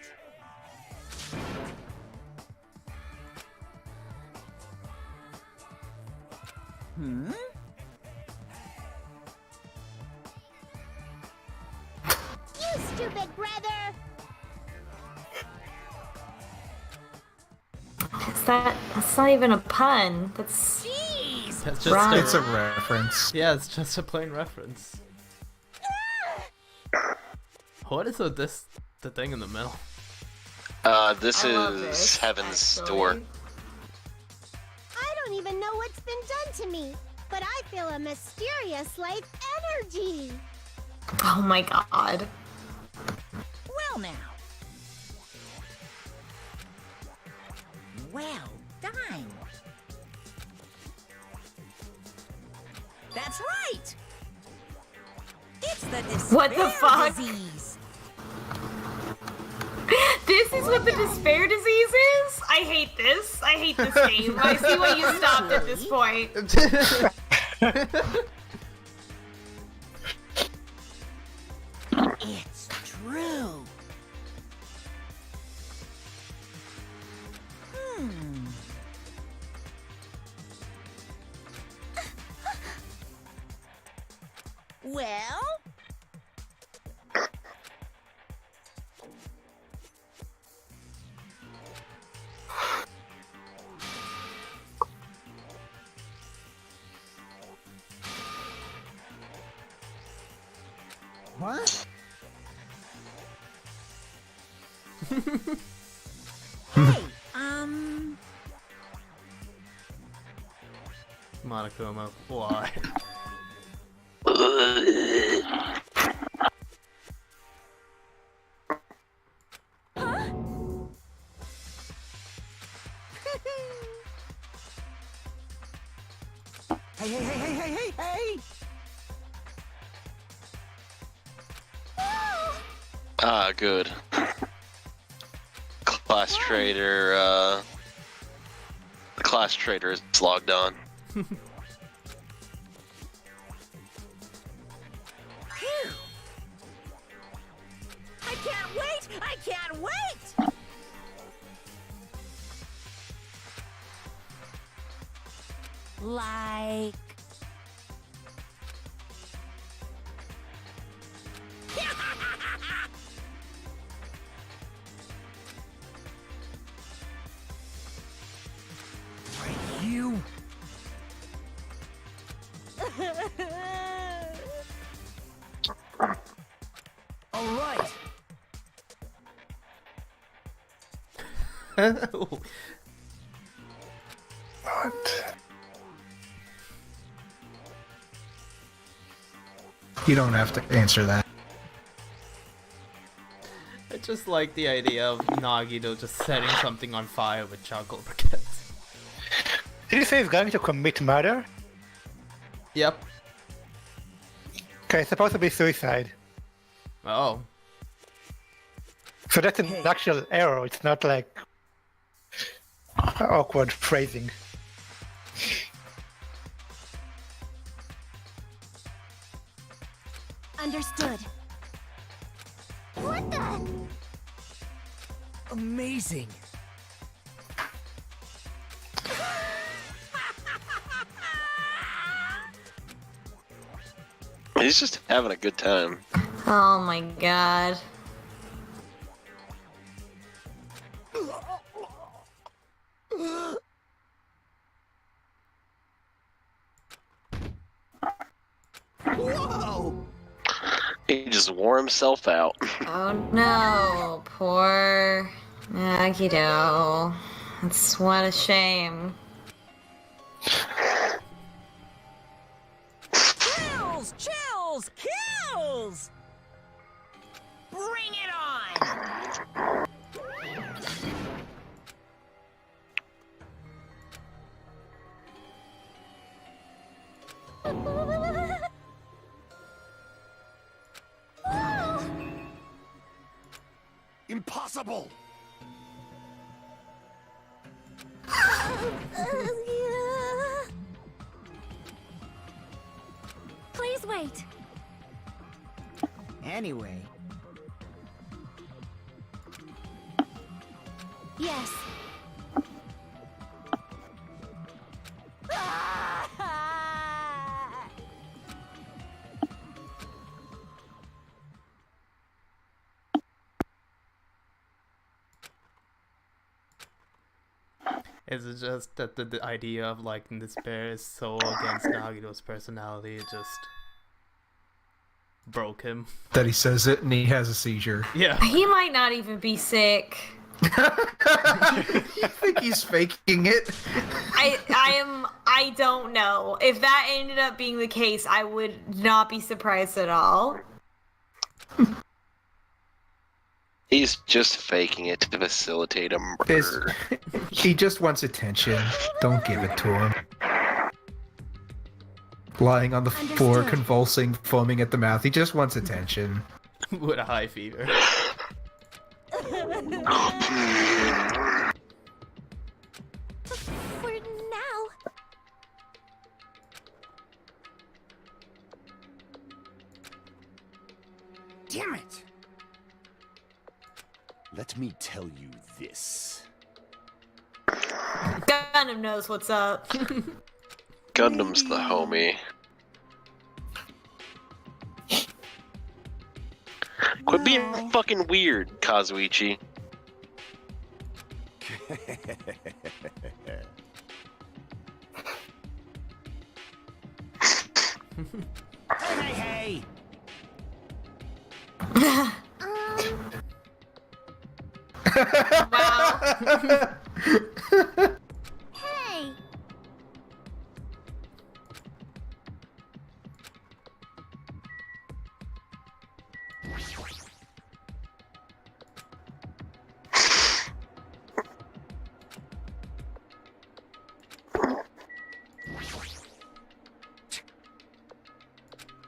[SPEAKER 7] Hmm?
[SPEAKER 8] You stupid brother!
[SPEAKER 2] That's not even a pun. That's
[SPEAKER 9] Jeez!
[SPEAKER 4] That's just
[SPEAKER 2] Right.
[SPEAKER 3] It's a reference.
[SPEAKER 4] yeah, it's just a plain reference. What is the thing in the middle?
[SPEAKER 1] This
[SPEAKER 2] I love
[SPEAKER 1] is
[SPEAKER 2] this,
[SPEAKER 1] Heaven's
[SPEAKER 2] actually.
[SPEAKER 1] Door.
[SPEAKER 8] I don't even know what's been done to me, but I feel a mysterious, like, energy.
[SPEAKER 2] oh my god.
[SPEAKER 9] Well now. Well done. That's right. It's the despair
[SPEAKER 2] What the fuck?
[SPEAKER 9] disease.
[SPEAKER 2] This is what the despair disease is? I hate this. I hate this game. I see why you stopped at this point.
[SPEAKER 9] It's true. Hmm. Well?
[SPEAKER 7] What?
[SPEAKER 9] Hey,
[SPEAKER 4] Monokuma, why?
[SPEAKER 7] Hey!
[SPEAKER 1] Ah, good. Class trader, the class trader is logged on.
[SPEAKER 9] Phew. I can't wait! I can't wait! Like...
[SPEAKER 7] You. All right.
[SPEAKER 3] You don't have to answer that.
[SPEAKER 4] I just like the idea of Nagito just setting something on fire with charcoal briquettes.
[SPEAKER 5] Did you say he's going to commit murder?
[SPEAKER 4] Yep.
[SPEAKER 5] Okay, it's supposed to be suicide.
[SPEAKER 4] Oh.
[SPEAKER 5] So that's an actual error. It's not like awkward phrasing.
[SPEAKER 8] Understood. What the?
[SPEAKER 7] Amazing.
[SPEAKER 1] He's just having a good time.
[SPEAKER 2] Oh my god.
[SPEAKER 7] Whoa!
[SPEAKER 1] He just wore himself out.
[SPEAKER 2] Oh no, poor Nagito. That's what a shame.
[SPEAKER 9] Kills! Chills! Kills! Bring it on!
[SPEAKER 10] Impossible!
[SPEAKER 8] Please wait.
[SPEAKER 7] Anyway,
[SPEAKER 8] Yes.
[SPEAKER 4] Is it just that the idea of like despair is so against Nagito's personality, it just broke him?
[SPEAKER 3] That he says it and he has a seizure.
[SPEAKER 4] Yeah.
[SPEAKER 2] He might not even be sick.
[SPEAKER 3] You think he's faking it?
[SPEAKER 2] I don't know. If that ended up being the case, I would not be surprised at all.
[SPEAKER 1] He's just faking it to facilitate a murder.
[SPEAKER 3] He just wants attention. Don't give it to him. Lying on the floor,
[SPEAKER 8] Understood.
[SPEAKER 3] convulsing, foaming at the mouth. He just wants attention.
[SPEAKER 4] With a high fever.
[SPEAKER 8] For now.
[SPEAKER 7] damn it.
[SPEAKER 6] Let me tell you this.
[SPEAKER 2] Gundam knows what's up.
[SPEAKER 1] Gundam's the homie. Quit being fucking weird, Kazuichi.
[SPEAKER 7] Hey!
[SPEAKER 2] Wow.
[SPEAKER 8] Hey.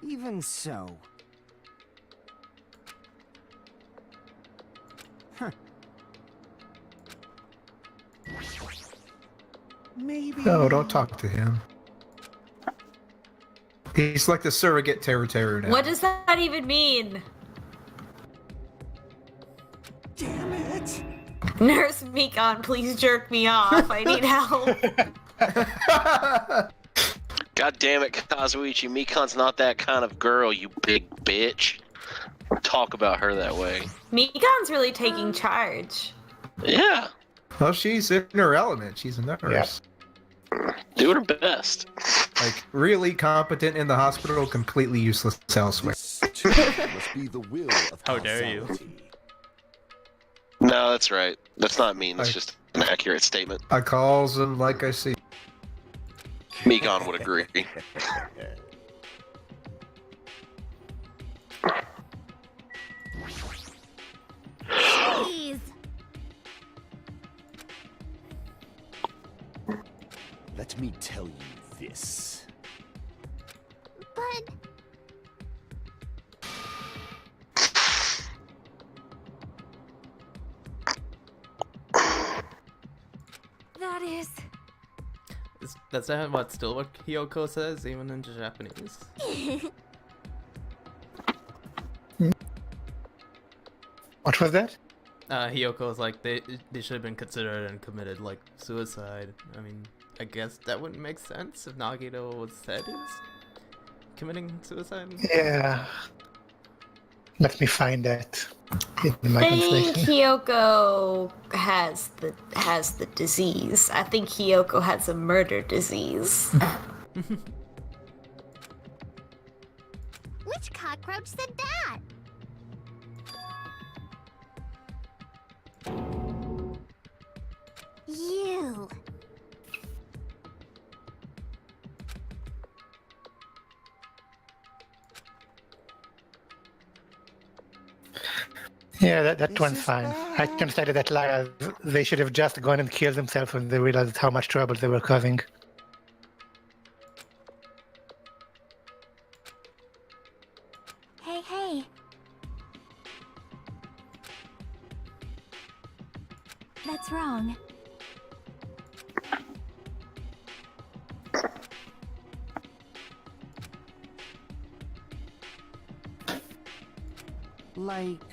[SPEAKER 7] Even so. Huh. Maybe.
[SPEAKER 3] No, don't talk to him. He's like the surrogate terror now.
[SPEAKER 2] What does that even mean?
[SPEAKER 7] Damn it!
[SPEAKER 2] Nurse Mikon, please jerk me off. I need help.
[SPEAKER 1] God damn it, Kazuichi. Mikan's not that kind of girl, you big bitch. Talk about her that way.
[SPEAKER 2] Mikan's really taking charge.
[SPEAKER 1] Yeah.
[SPEAKER 3] Well, she's in her element. She's a nurse.
[SPEAKER 1] Doing her best.
[SPEAKER 3] Like, really competent in the hospital, completely useless elsewhere.
[SPEAKER 6] This too must be the will of
[SPEAKER 4] How dare you.
[SPEAKER 6] causality.
[SPEAKER 1] No, that's right. That's not mean. That's just an accurate statement.
[SPEAKER 3] I calls them like I see.
[SPEAKER 1] Mikan would agree.
[SPEAKER 8] Jeez.
[SPEAKER 6] Let me tell you this.
[SPEAKER 8] But that is.
[SPEAKER 4] That's not what Hiyoko says, even in Japanese.
[SPEAKER 5] What was that?
[SPEAKER 4] Hiyoko was like, they should have been considered and committed like suicide. I mean, I guess that wouldn't make sense if Nagito was said is committing suicide.
[SPEAKER 5] Yeah. Let me find that in my
[SPEAKER 2] I think
[SPEAKER 5] translation.
[SPEAKER 2] Hiyoko has the disease. I think Hiyoko has a murder disease.
[SPEAKER 8] Which cockroach said that? You.
[SPEAKER 5] Yeah, that one's fine. I translated that line as they should have just gone and killed themselves when they realized how much trouble they were causing.
[SPEAKER 8] Hey, hey. That's wrong.
[SPEAKER 7] Like,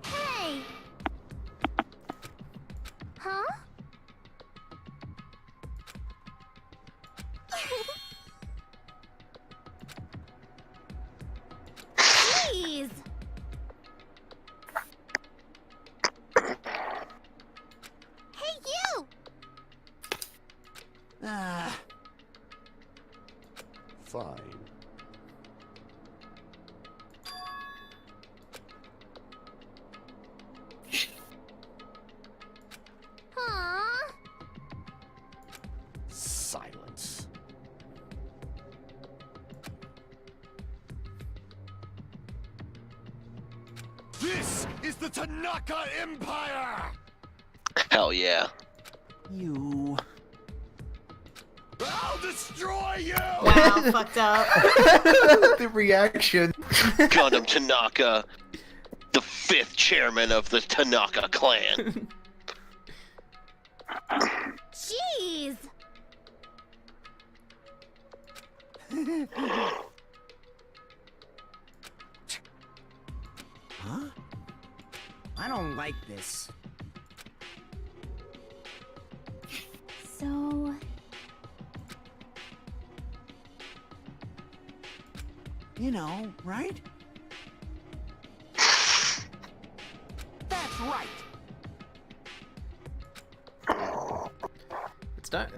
[SPEAKER 8] Hey! Huh? Jeez! Hey, you!
[SPEAKER 6] Fine.
[SPEAKER 8] Huh?
[SPEAKER 6] Silence. This is the Tanaka Empire!
[SPEAKER 1] Hell yeah.
[SPEAKER 7] you.
[SPEAKER 6] I'll destroy you!
[SPEAKER 2] Wow, fucked up.
[SPEAKER 3] The reaction.
[SPEAKER 1] Gundam Tanaka, the 5th chairman of the Tanaka clan.
[SPEAKER 8] Jeez!
[SPEAKER 7] Huh? I don't like this.
[SPEAKER 8] So...
[SPEAKER 7] You know, right? That's right.
[SPEAKER 4] It's not.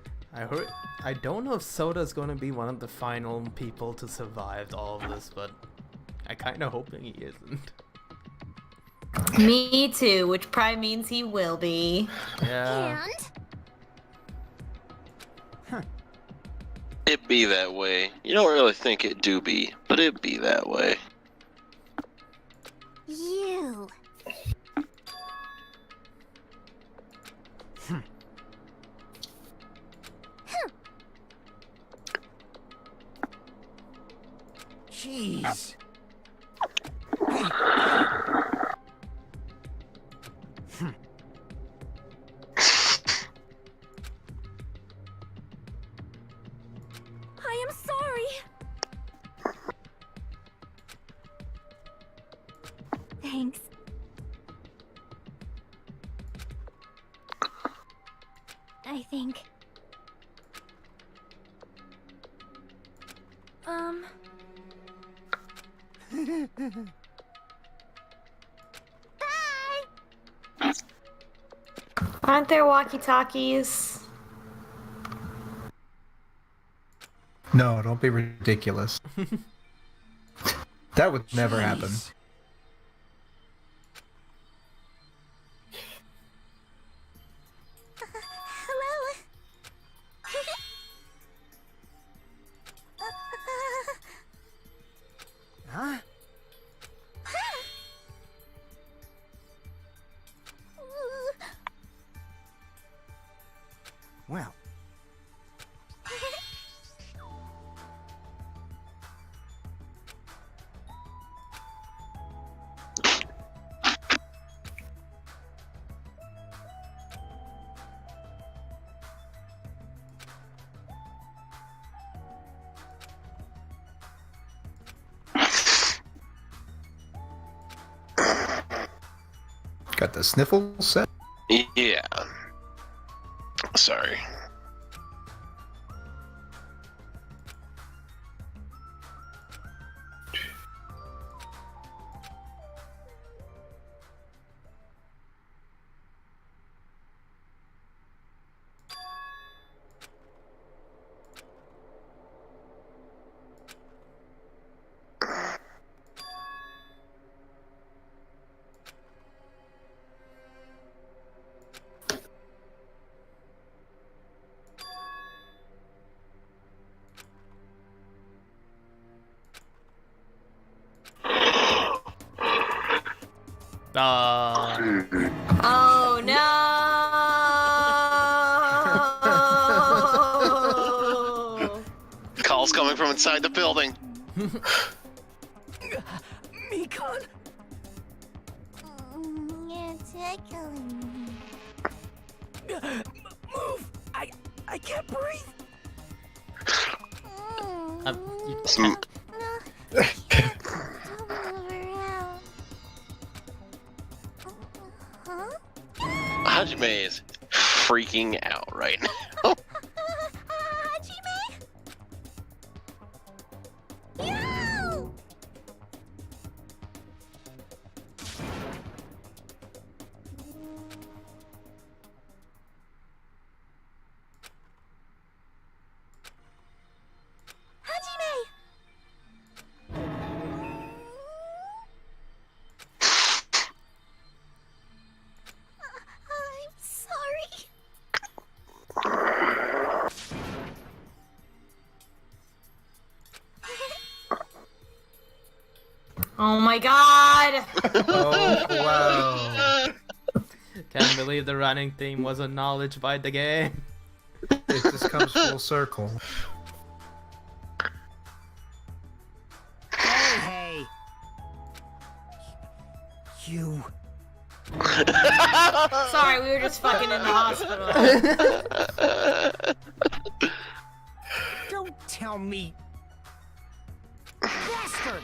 [SPEAKER 4] I don't know if Soda's gonna be one of the final people to survive all of this, but I kind of hoping he isn't.
[SPEAKER 2] Me too, which probably means he will be.
[SPEAKER 4] Yeah.
[SPEAKER 8] And?
[SPEAKER 1] It be that way. You don't really think it do be, but it be that way.
[SPEAKER 8] You.
[SPEAKER 7] Jeez.
[SPEAKER 8] I am sorry. Thanks. I think. Bye!
[SPEAKER 2] Aren't there walkie-talkies?
[SPEAKER 3] No, don't be ridiculous. That would never happen.
[SPEAKER 7] Jeez.
[SPEAKER 8] Hello?
[SPEAKER 7] Huh? Well,
[SPEAKER 3] Got the sniffle set.
[SPEAKER 1] Yeah. Sorry.
[SPEAKER 2] Oh no!
[SPEAKER 1] Calls coming from inside the building.
[SPEAKER 7] Mikan.
[SPEAKER 8] It's echoing.
[SPEAKER 7] Move! I can't breathe.
[SPEAKER 1] Some- Hajime is freaking out right now.
[SPEAKER 8] Hajime? No! Hajime! I'm sorry.
[SPEAKER 2] Oh my god!
[SPEAKER 3] Oh wow!
[SPEAKER 4] Can't believe the running theme was acknowledged by the game.
[SPEAKER 3] It just comes full circle.
[SPEAKER 7] Hey! You.
[SPEAKER 2] Sorry, we were just fucking in the hospital.
[SPEAKER 7] Don't tell me. Bastard!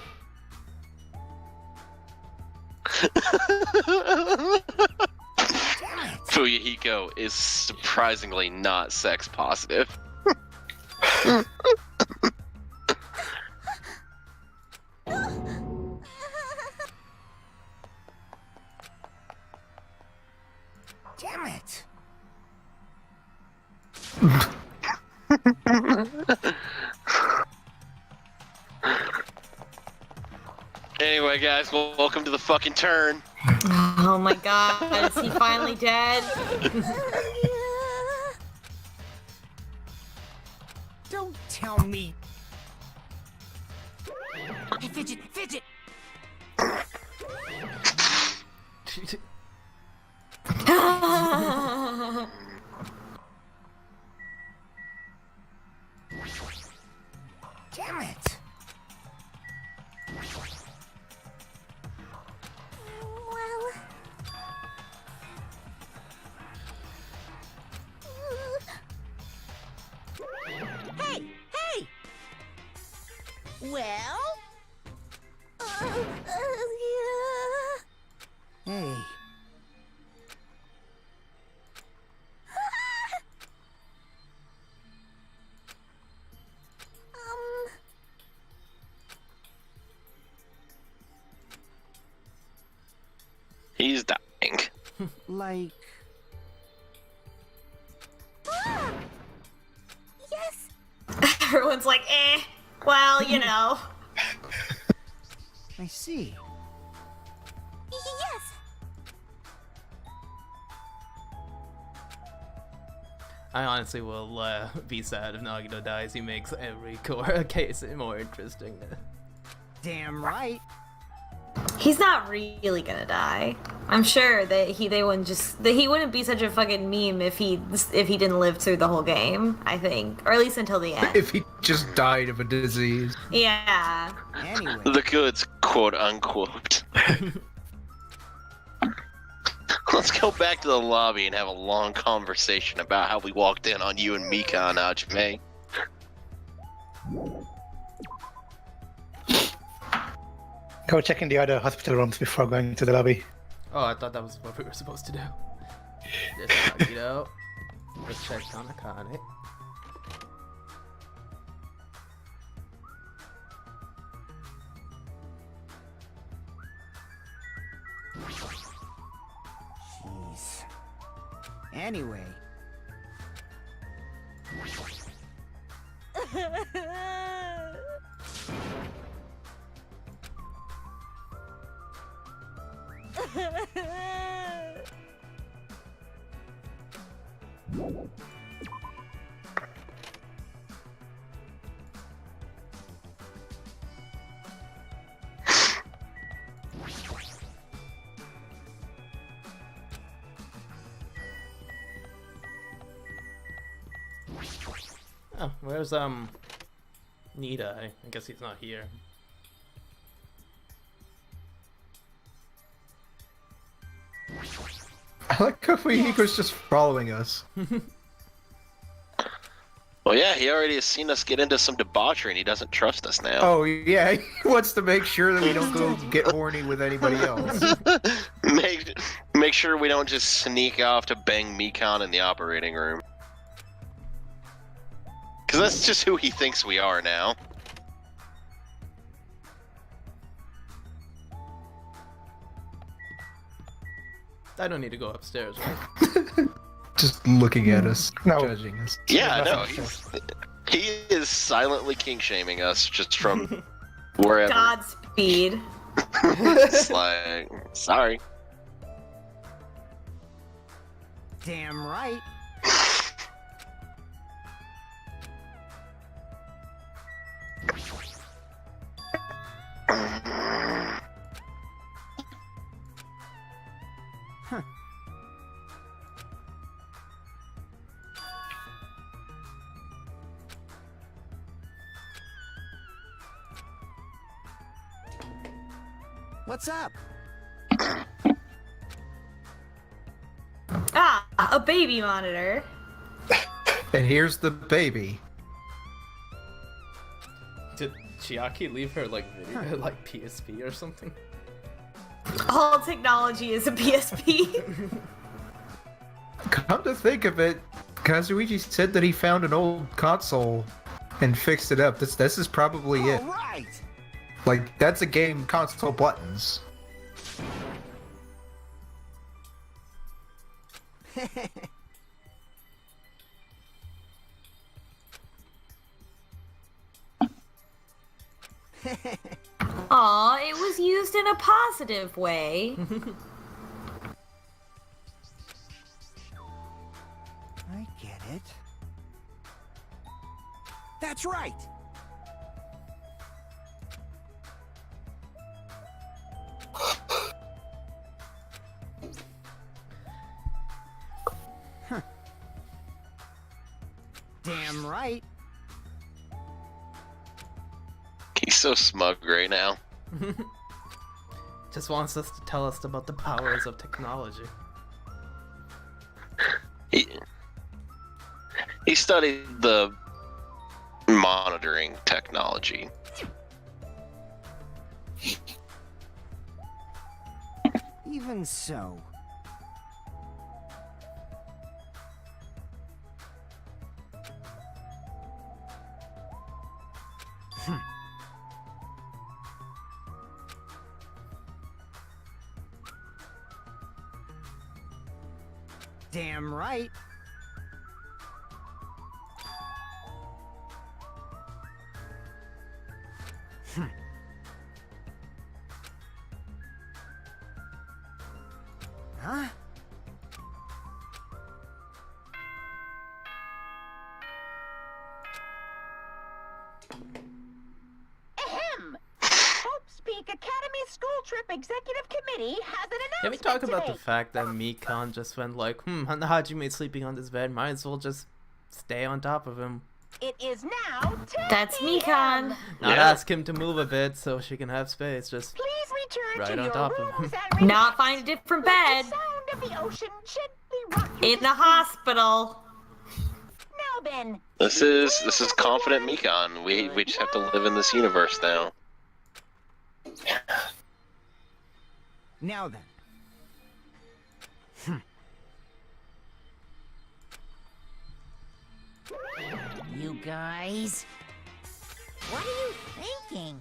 [SPEAKER 7] Damn it!
[SPEAKER 1] Fuyuhiko is surprisingly not sex positive.
[SPEAKER 7] Damn it!
[SPEAKER 1] Anyway, guys, welcome to the fucking turn.
[SPEAKER 2] Oh my god, is he finally dead?
[SPEAKER 7] Don't tell me. Hey, fidget, fidget! Damn it!
[SPEAKER 8] Well.
[SPEAKER 9] Hey! Hey! Well?
[SPEAKER 8] Yeah.
[SPEAKER 1] He's dying.
[SPEAKER 7] Like,
[SPEAKER 8] Yes.
[SPEAKER 2] Everyone's like, well, you know.
[SPEAKER 7] I see.
[SPEAKER 8] Yes.
[SPEAKER 4] I honestly will be sad if Nagito dies. He makes every core case more interesting.
[SPEAKER 7] Damn right.
[SPEAKER 2] He's not really gonna die. I'm sure that he wouldn't be such a fucking meme if he didn't live through the whole game, I think. Or at least until the end.
[SPEAKER 3] If he just died of a disease.
[SPEAKER 2] Yeah.
[SPEAKER 7] Anyway.
[SPEAKER 1] The goods, quote unquote. Let's go back to the lobby and have a long conversation about how we walked in on you and Mika and Ajime.
[SPEAKER 5] Go check in the other hospital rooms before going to the lobby.
[SPEAKER 4] Oh, I thought that was what we were supposed to do. Just Nagito. Let's check on Akane.
[SPEAKER 7] Jeez. Anyway.
[SPEAKER 4] Oh, where's Nita? I guess he's not here.
[SPEAKER 3] I like how he was just following us.
[SPEAKER 1] Well, yeah, he already has seen us get into some debauchery and he doesn't trust us now.
[SPEAKER 3] Oh yeah, he wants to make sure that we don't go get horny with anybody else.
[SPEAKER 1] Make sure we don't just sneak off to bang Mikan in the operating room. Because that's just who he thinks we are now.
[SPEAKER 4] I don't need to go upstairs, right?
[SPEAKER 3] Just looking at us,
[SPEAKER 5] No.
[SPEAKER 3] judging us.
[SPEAKER 1] Yeah, no, he is silently kink-shaming us just from wherever.
[SPEAKER 2] Godspeed.
[SPEAKER 1] It's like, sorry.
[SPEAKER 7] Damn right. What's up?
[SPEAKER 2] Ah, a baby monitor.
[SPEAKER 3] And here's the baby.
[SPEAKER 4] Did Chiaki leave her like video, like PSP or something?
[SPEAKER 2] All technology is a PSP.
[SPEAKER 3] Come to think of it, Kazuichi said that he found an old console and fixed it up. This is probably it.
[SPEAKER 7] All right.
[SPEAKER 3] Like, that's a game console buttons.
[SPEAKER 2] Aw, it was used in a positive way.
[SPEAKER 7] I get it. That's right. Huh. Damn right.
[SPEAKER 1] He's so smug right now.
[SPEAKER 4] Just wants us to tell us about the powers of technology.
[SPEAKER 1] He studied the monitoring technology.
[SPEAKER 7] Even so. Damn right. Huh?
[SPEAKER 8] Ahem! Hope's Peak Academy School Trip Executive Committee has an announcement
[SPEAKER 4] Can we talk about
[SPEAKER 8] to
[SPEAKER 4] the fact that Mikan just went like, Hajime is sleeping on this bed, might as well just stay on top of him.
[SPEAKER 8] It is now 10
[SPEAKER 2] That's
[SPEAKER 8] p.m.
[SPEAKER 2] Mikan.
[SPEAKER 4] Not
[SPEAKER 1] Yeah.
[SPEAKER 4] ask him to move a bit so she can have space, just
[SPEAKER 8] Please return
[SPEAKER 4] Right
[SPEAKER 8] to
[SPEAKER 4] on
[SPEAKER 8] your
[SPEAKER 4] top of
[SPEAKER 8] rooms
[SPEAKER 4] him.
[SPEAKER 8] and
[SPEAKER 2] Not find a different bed.
[SPEAKER 8] let the sound of the ocean gently rock you
[SPEAKER 2] In
[SPEAKER 8] to
[SPEAKER 2] the
[SPEAKER 8] sleep.
[SPEAKER 2] hospital.
[SPEAKER 8] Now then,
[SPEAKER 1] This is confident Mikan. We just have to live in this universe now.
[SPEAKER 7] Now then.
[SPEAKER 9] You guys? What are you thinking?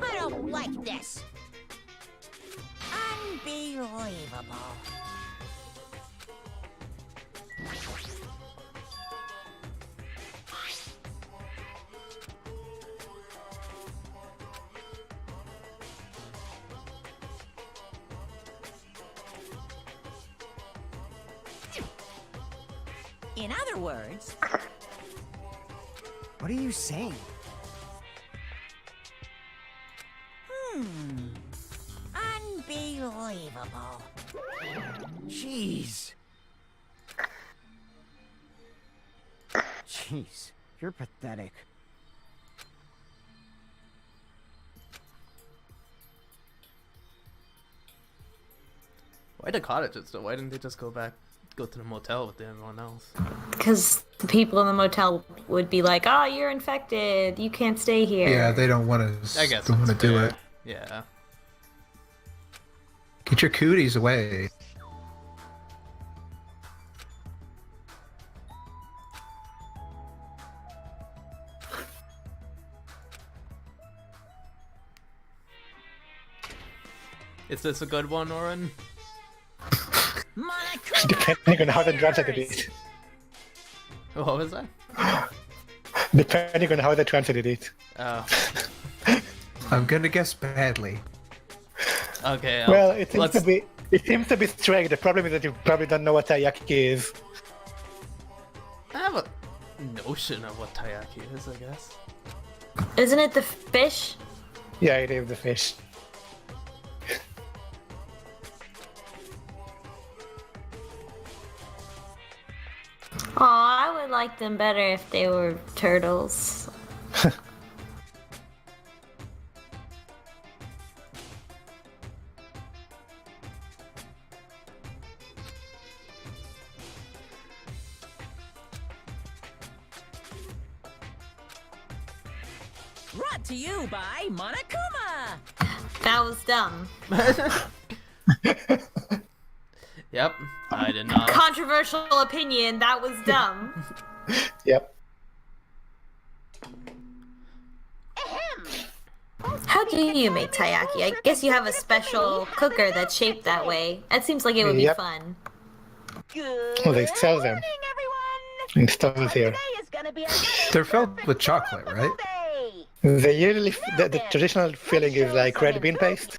[SPEAKER 9] I don't like this. Unbelievable. In other words,
[SPEAKER 7] What are you saying?
[SPEAKER 9] unbelievable.
[SPEAKER 7] Jeez. Jeez, you're pathetic.
[SPEAKER 4] why the cottages though? Why didn't they just go to the motel with everyone else?
[SPEAKER 2] Because the people in the motel would be like, oh, you're infected. You can't stay here.
[SPEAKER 3] Yeah, they don't want to.
[SPEAKER 4] I guess
[SPEAKER 3] don't want to
[SPEAKER 4] that's
[SPEAKER 3] do
[SPEAKER 4] fair.
[SPEAKER 3] it.
[SPEAKER 4] Yeah.
[SPEAKER 3] Get your cooties away.
[SPEAKER 4] Is this a good one, Oren?
[SPEAKER 5] Depending on how they translated it.
[SPEAKER 4] What was that?
[SPEAKER 5] Depending on how they translated it.
[SPEAKER 4] Oh.
[SPEAKER 3] I'm gonna guess badly.
[SPEAKER 4] Okay.
[SPEAKER 5] Well, it seems
[SPEAKER 4] let's...
[SPEAKER 5] to be. It seems to be straight. The problem is that you probably don't know what taiyaki is.
[SPEAKER 4] I have a notion of what taiyaki is, I guess.
[SPEAKER 2] Isn't it the fish?
[SPEAKER 5] Yeah, it is the fish.
[SPEAKER 2] Aw, I would like them better if they were turtles.
[SPEAKER 9] Brought to you by Monokuma.
[SPEAKER 2] That was dumb.
[SPEAKER 4] Yep, I did not.
[SPEAKER 2] Controversial opinion, that was dumb.
[SPEAKER 5] Yep.
[SPEAKER 2] How do you make taiyaki? I guess you have a special cooker that's shaped that way. It seems like it would be
[SPEAKER 5] Yep.
[SPEAKER 2] fun.
[SPEAKER 5] Well, they sell them in stores here.
[SPEAKER 3] They're filled with chocolate, right?
[SPEAKER 5] They usually the traditional filling is like red bean paste,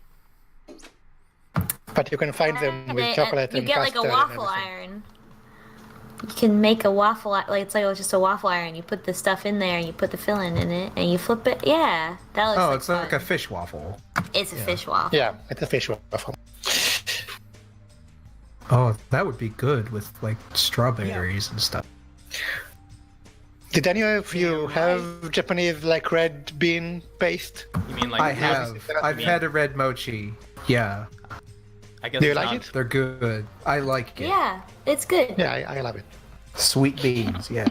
[SPEAKER 5] but you can find them with chocolate
[SPEAKER 2] You
[SPEAKER 5] and
[SPEAKER 2] get like a
[SPEAKER 5] custard and
[SPEAKER 2] waffle
[SPEAKER 5] everything.
[SPEAKER 2] iron. You can make a waffle like it's like just a waffle iron. You put the stuff in there, and you put the filling in it, and you flip it. Yeah, that looks.
[SPEAKER 3] Oh,
[SPEAKER 2] like
[SPEAKER 3] it's like
[SPEAKER 2] fun.
[SPEAKER 3] a fish waffle.
[SPEAKER 2] It's a fish waffle.
[SPEAKER 5] Yeah, it's a fish waffle.
[SPEAKER 3] Oh, that would be good with like strawberries and stuff.
[SPEAKER 5] Did any of you have Japanese like red bean paste?
[SPEAKER 4] You mean like
[SPEAKER 3] I have. I've had a red mochi. Yeah,
[SPEAKER 4] I guess
[SPEAKER 5] Do you
[SPEAKER 4] it's
[SPEAKER 5] like
[SPEAKER 4] not-
[SPEAKER 5] it?
[SPEAKER 3] they're good. I like it.
[SPEAKER 2] Yeah, it's good.
[SPEAKER 5] Yeah, I love it.
[SPEAKER 3] Sweet beans. Yeah.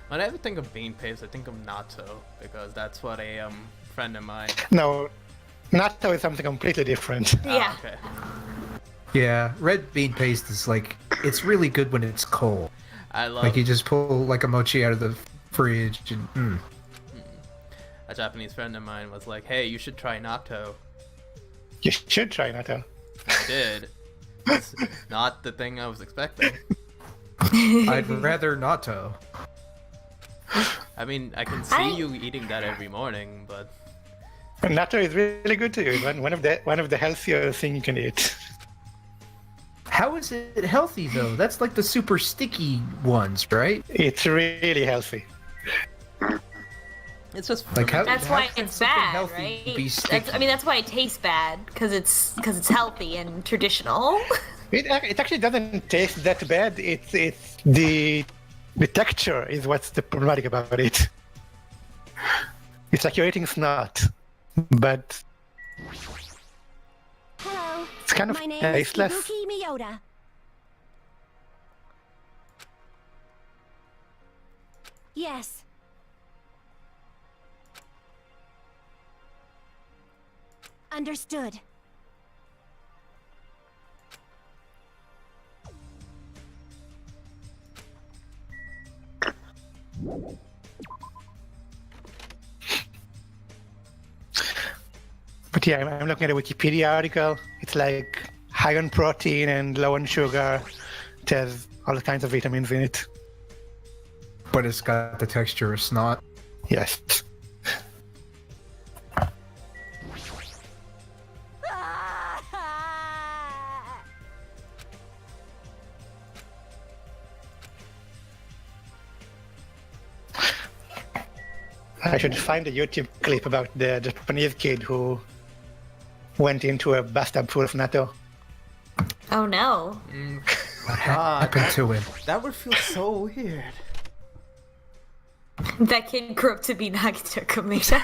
[SPEAKER 4] When I ever think of bean paste, I think of natto because that's what a friend of mine.
[SPEAKER 5] No, natto is something completely different.
[SPEAKER 2] Yeah.
[SPEAKER 4] Okay.
[SPEAKER 3] Yeah. Red bean paste is like it's really good when it's cold.
[SPEAKER 4] I love
[SPEAKER 3] Like you just pull like a mochi out of the fridge and
[SPEAKER 4] a Japanese friend of mine was like, "Hey, you should try natto."
[SPEAKER 5] You should try natto.
[SPEAKER 4] I did. It's not the thing I was expecting.
[SPEAKER 3] I'd rather natto.
[SPEAKER 4] I mean, I can see you eating that every morning, but
[SPEAKER 5] Natto is really good to you. It's one of the healthier things you can eat.
[SPEAKER 3] How is it healthy though? That's like the super sticky ones, right?
[SPEAKER 5] It's really healthy.
[SPEAKER 4] it's just
[SPEAKER 3] Like how?
[SPEAKER 2] That's
[SPEAKER 3] how
[SPEAKER 2] why
[SPEAKER 3] can
[SPEAKER 2] it's
[SPEAKER 3] something
[SPEAKER 2] bad,
[SPEAKER 3] healthy
[SPEAKER 2] right?
[SPEAKER 3] be sticky?
[SPEAKER 2] That's why it tastes bad because it's healthy and traditional.
[SPEAKER 5] It actually doesn't taste that bad. It's the texture is what's the problematic about it. It's like you're eating snot, but
[SPEAKER 8] Hello.
[SPEAKER 5] it's kind of
[SPEAKER 8] My name
[SPEAKER 5] tasteless.
[SPEAKER 8] is Ibuki Miyota. Yes. Understood.
[SPEAKER 5] But yeah, I'm looking at a Wikipedia article. It's like high on protein and low on sugar. It has all kinds of vitamins in it.
[SPEAKER 3] But it's got the texture of snot.
[SPEAKER 5] Yes. I should find a YouTube clip about the Japanese kid who went into a bathtub full of natto.
[SPEAKER 2] Oh no.
[SPEAKER 3] What
[SPEAKER 4] God,
[SPEAKER 3] happened to him?
[SPEAKER 4] that would feel so weird.
[SPEAKER 2] That kid grew up to be Nagito Kamita.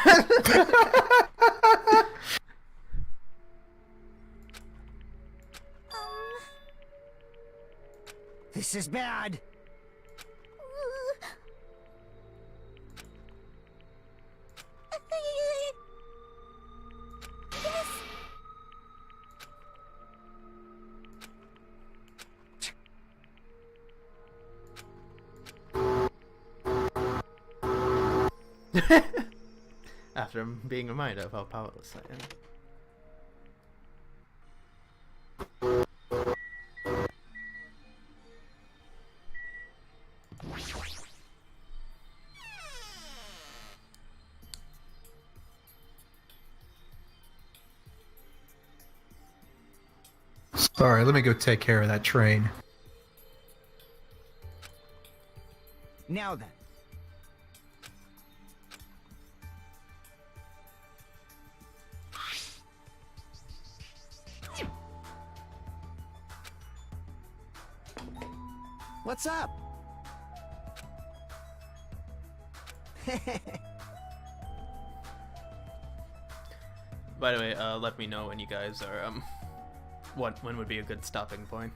[SPEAKER 7] This is bad.
[SPEAKER 4] After being reminded of how powerless I am.
[SPEAKER 3] Sorry, let me go take care of that train.
[SPEAKER 7] Now then. What's up?
[SPEAKER 4] By the way, let me know when you guys are when would be a good stopping point.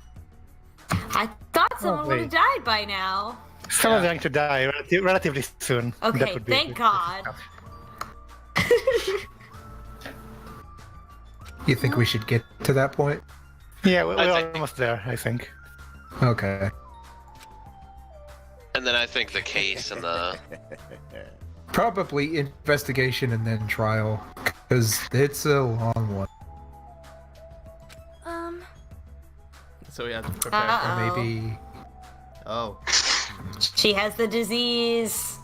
[SPEAKER 2] I thought someone would have
[SPEAKER 5] wait.
[SPEAKER 2] died by now.
[SPEAKER 5] Someone's going to die relatively soon. That
[SPEAKER 2] Okay,
[SPEAKER 5] would be
[SPEAKER 2] thank God.
[SPEAKER 3] You think we should get to that point?
[SPEAKER 5] Yeah, we're
[SPEAKER 1] I think-
[SPEAKER 5] almost there, I think.
[SPEAKER 3] Okay.
[SPEAKER 1] And then I think the case and the
[SPEAKER 3] Probably investigation and then trial, because it's a long one.
[SPEAKER 4] So we have to prepare.
[SPEAKER 3] Or
[SPEAKER 2] Uh-oh.
[SPEAKER 3] maybe
[SPEAKER 4] Oh.
[SPEAKER 2] She has the disease.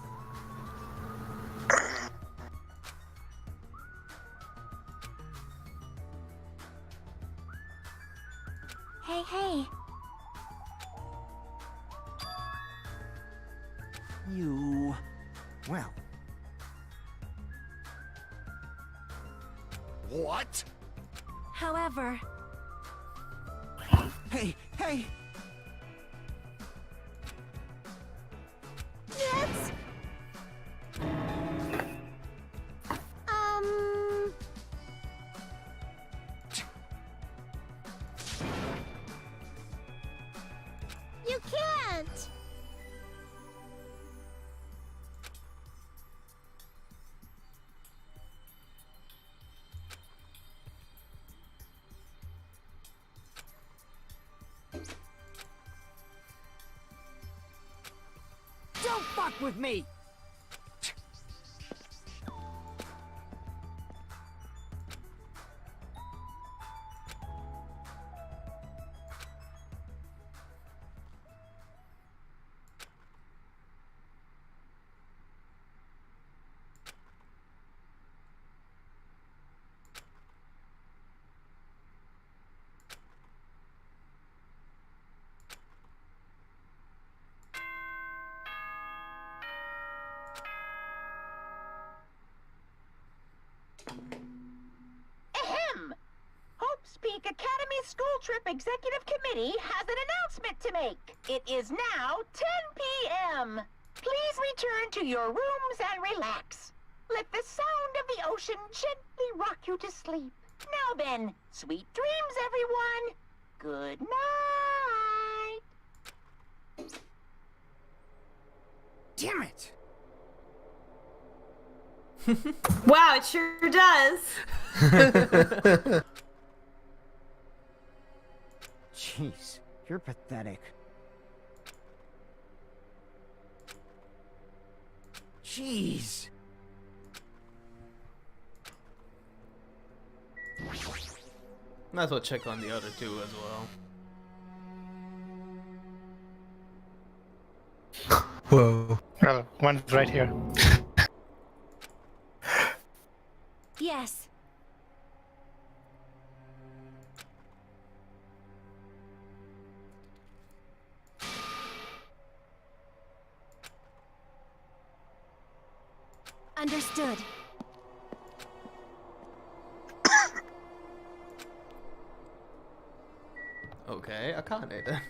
[SPEAKER 8] Hey.
[SPEAKER 7] You. Well,
[SPEAKER 10] What?
[SPEAKER 8] However,
[SPEAKER 7] hey!
[SPEAKER 8] that's... You can't!
[SPEAKER 7] Don't fuck with me!
[SPEAKER 9] Trip Executive Committee has an announcement to make. It is now 10 p.m. Please return to your rooms and relax. Let the sound of the ocean gently rock you to sleep. Now then, sweet dreams, everyone. Good night.
[SPEAKER 7] Damn it!
[SPEAKER 2] Wow, it sure does.
[SPEAKER 7] Jeez, you're pathetic. Jeez.
[SPEAKER 4] Might as well check on the other two as well.
[SPEAKER 3] Whoa.
[SPEAKER 5] Well, one's right here.
[SPEAKER 8] Yes. Understood.
[SPEAKER 4] Okay, Akane then.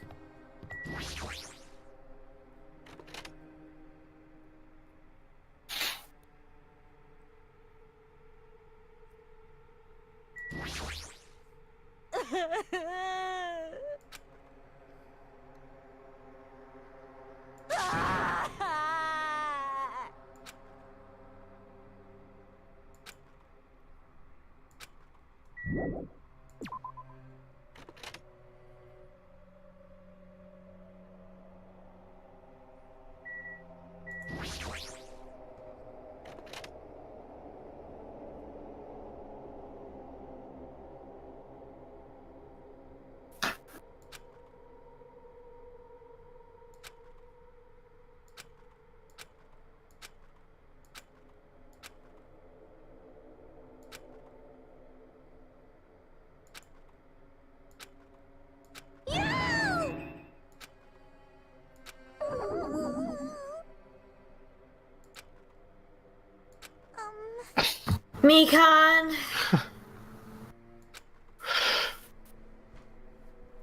[SPEAKER 2] Mikan.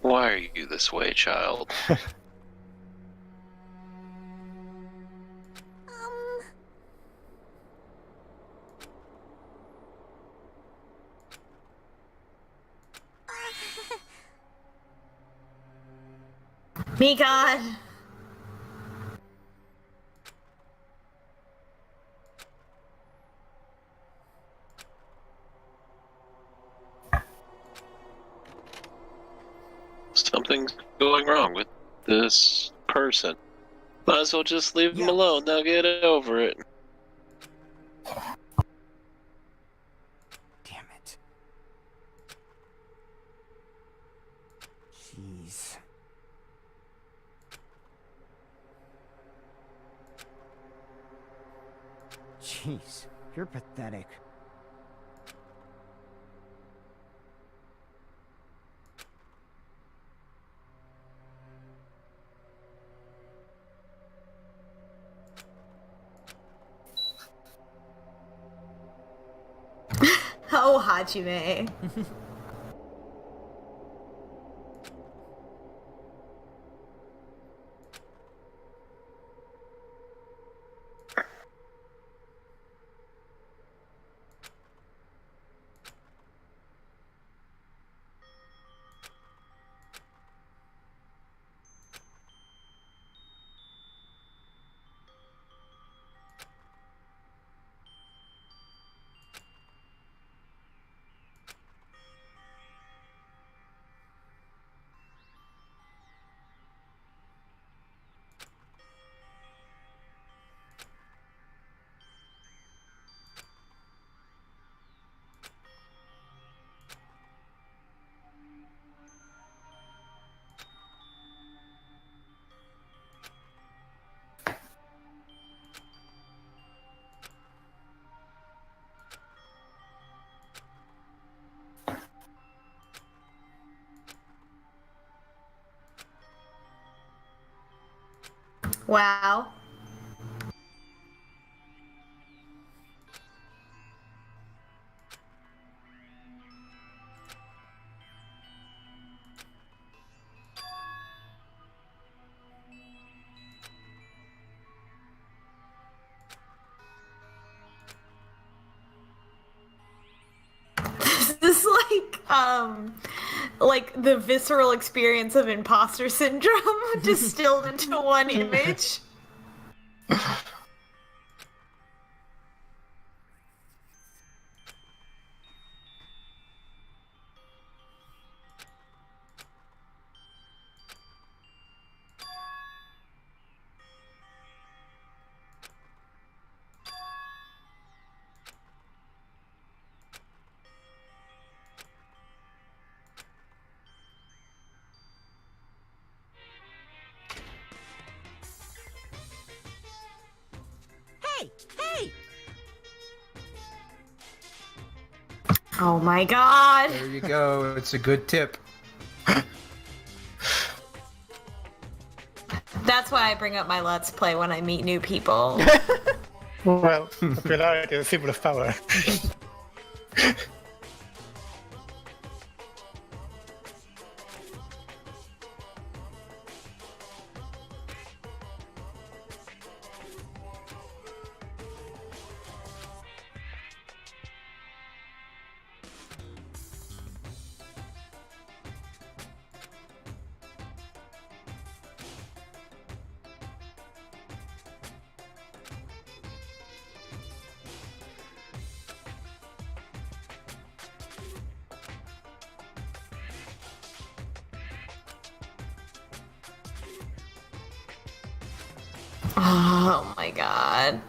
[SPEAKER 1] Why are you this way, child?
[SPEAKER 2] Mikan.
[SPEAKER 1] Something's going wrong with this person. Might as well just leave them
[SPEAKER 7] Yeah.
[SPEAKER 1] alone. They'll get over it.
[SPEAKER 7] Damn it. Jeez. Jeez, you're pathetic.
[SPEAKER 2] Oh, Hajime. Wow. is like the visceral experience of imposter syndrome distilled into one image.
[SPEAKER 9] Hey!
[SPEAKER 2] Oh my god.
[SPEAKER 3] There you go. It's a good tip.
[SPEAKER 2] That's why I bring up my Let's Play when I meet new people.
[SPEAKER 5] Well, popularity is a symbol of power.
[SPEAKER 2] Oh my god.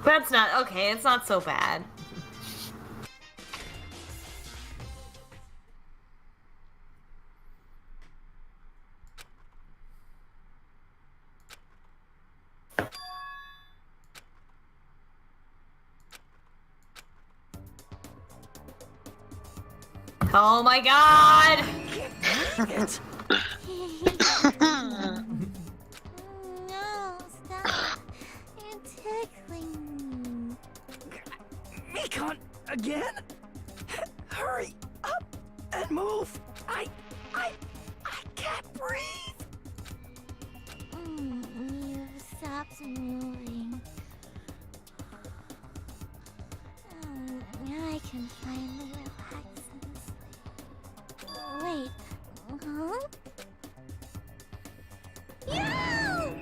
[SPEAKER 2] That's not okay, it's not so bad. Oh my god!
[SPEAKER 8] No, stop. You're tickling me.
[SPEAKER 11] Mekon, again? Hurry up and move. I can't breathe.
[SPEAKER 8] You've stopped moving. Now I can finally relax and sleep. Wait, huh? No!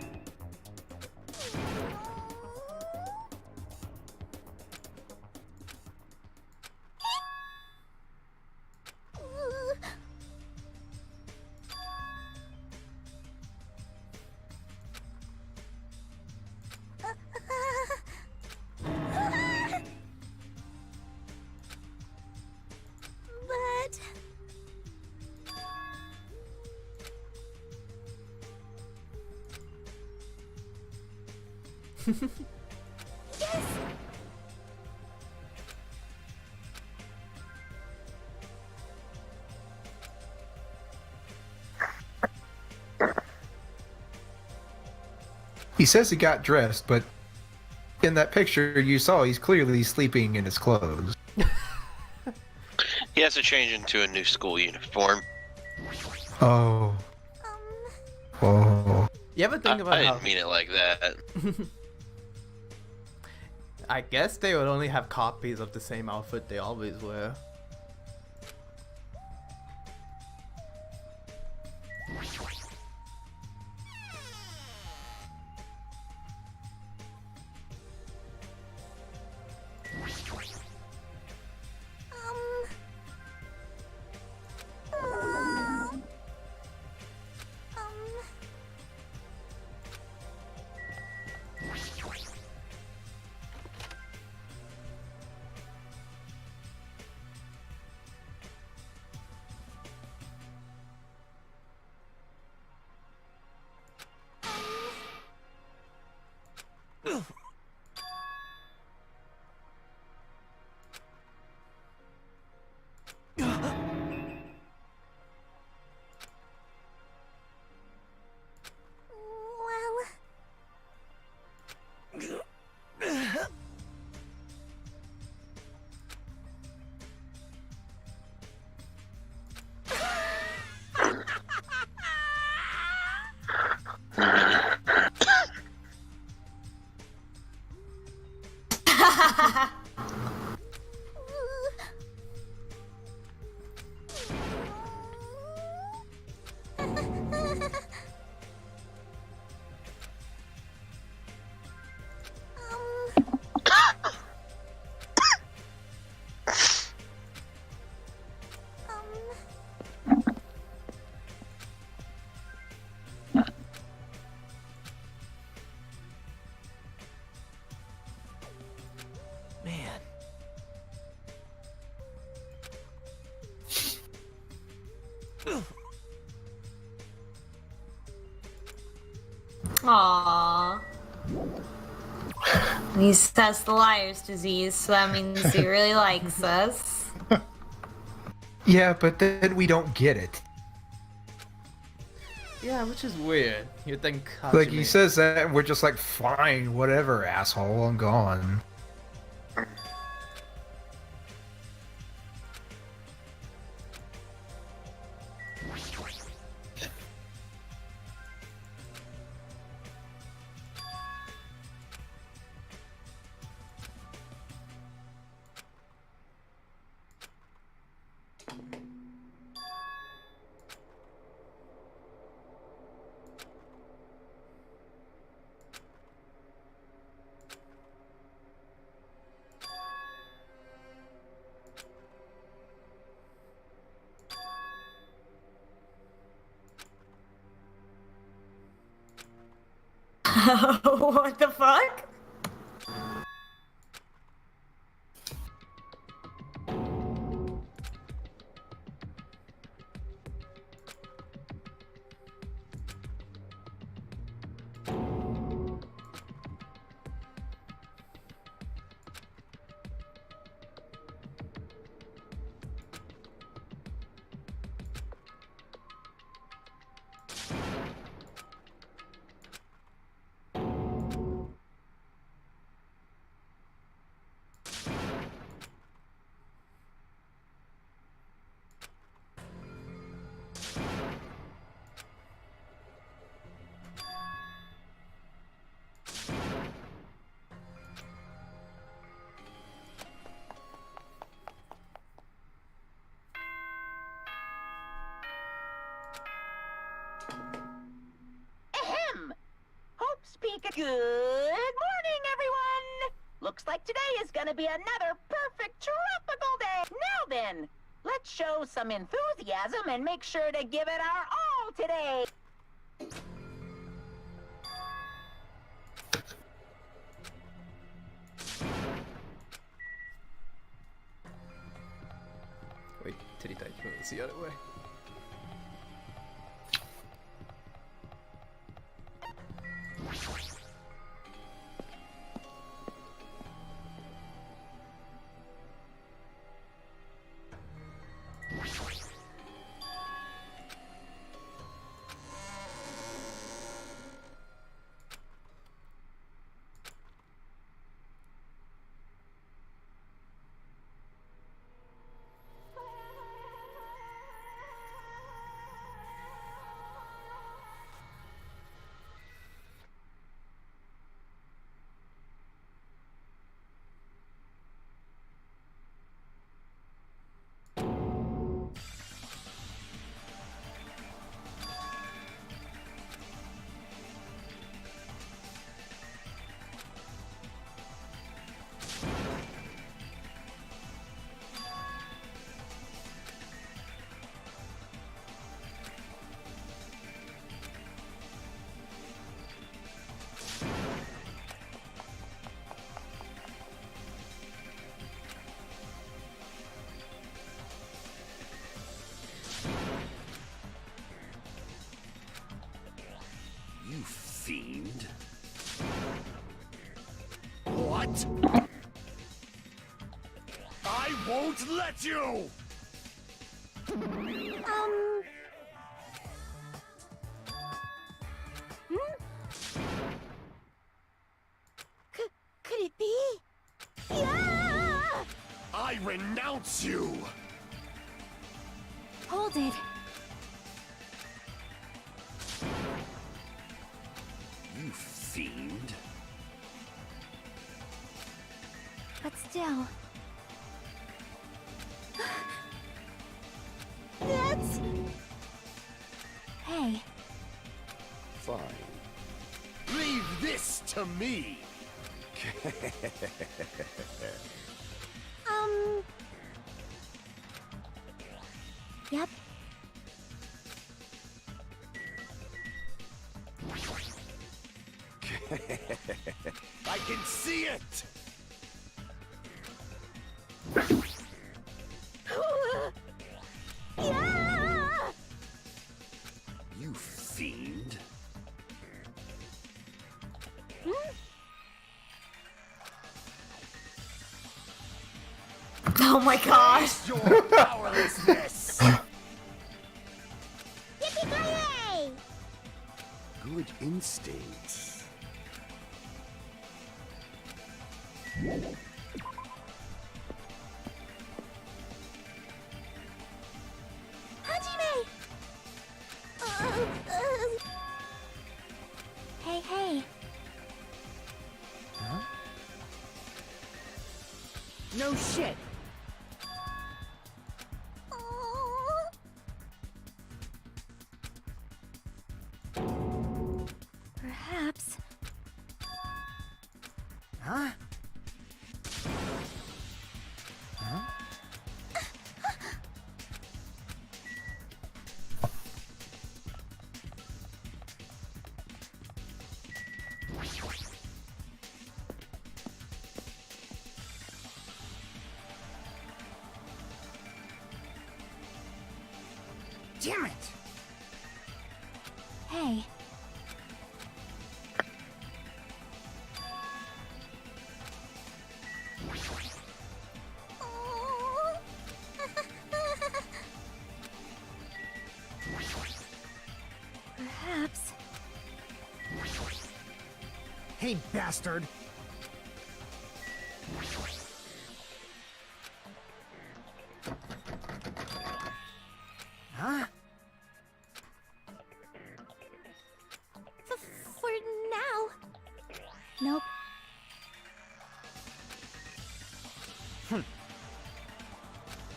[SPEAKER 8] But yes.
[SPEAKER 3] He says he got dressed, but in that picture you saw, he's clearly sleeping in his clothes.
[SPEAKER 1] He has to change into a new school uniform.
[SPEAKER 3] Oh. Oh.
[SPEAKER 4] You ever think about
[SPEAKER 1] I
[SPEAKER 4] how...
[SPEAKER 1] didn't mean it like that.
[SPEAKER 4] I guess they would only have copies of the same outfit they always wear.
[SPEAKER 11] Man.
[SPEAKER 2] Aww. He has the liar's disease, so that means he really likes us.
[SPEAKER 3] Yeah, but then we don't get it.
[SPEAKER 4] Yeah, which is weird. You'd think
[SPEAKER 3] Like, he
[SPEAKER 4] Hajime-
[SPEAKER 3] says that, and we're just like, fine, whatever, asshole, I'm gone.
[SPEAKER 2] What the fuck?
[SPEAKER 9] Ahem! Hope speak. Good morning, everyone! Looks like today is gonna be another perfect tropical day. Now then, let's show some enthusiasm and make sure to give it our all today.
[SPEAKER 4] Wait, titty tight moves the other way.
[SPEAKER 6] You fiend. What? I won't let you!
[SPEAKER 9] Could it be? Yeah!
[SPEAKER 6] I renounce you!
[SPEAKER 8] Hold it.
[SPEAKER 6] You fiend.
[SPEAKER 8] still. That's... Hey.
[SPEAKER 6] Fine. Leave this to me!
[SPEAKER 8] Yep.
[SPEAKER 6] I can see it!
[SPEAKER 8] Yeah!
[SPEAKER 6] You fiend.
[SPEAKER 2] Oh my gosh.
[SPEAKER 6] Your powerlessness!
[SPEAKER 8] Yippee-ki-yay!
[SPEAKER 6] Good instincts.
[SPEAKER 8] Hajime! Hey, hey.
[SPEAKER 7] No shit.
[SPEAKER 8] Perhaps.
[SPEAKER 7] Huh? Huh? Damn it!
[SPEAKER 8] Hey. Perhaps.
[SPEAKER 7] Hey, bastard! Huh?
[SPEAKER 8] For now. Nope.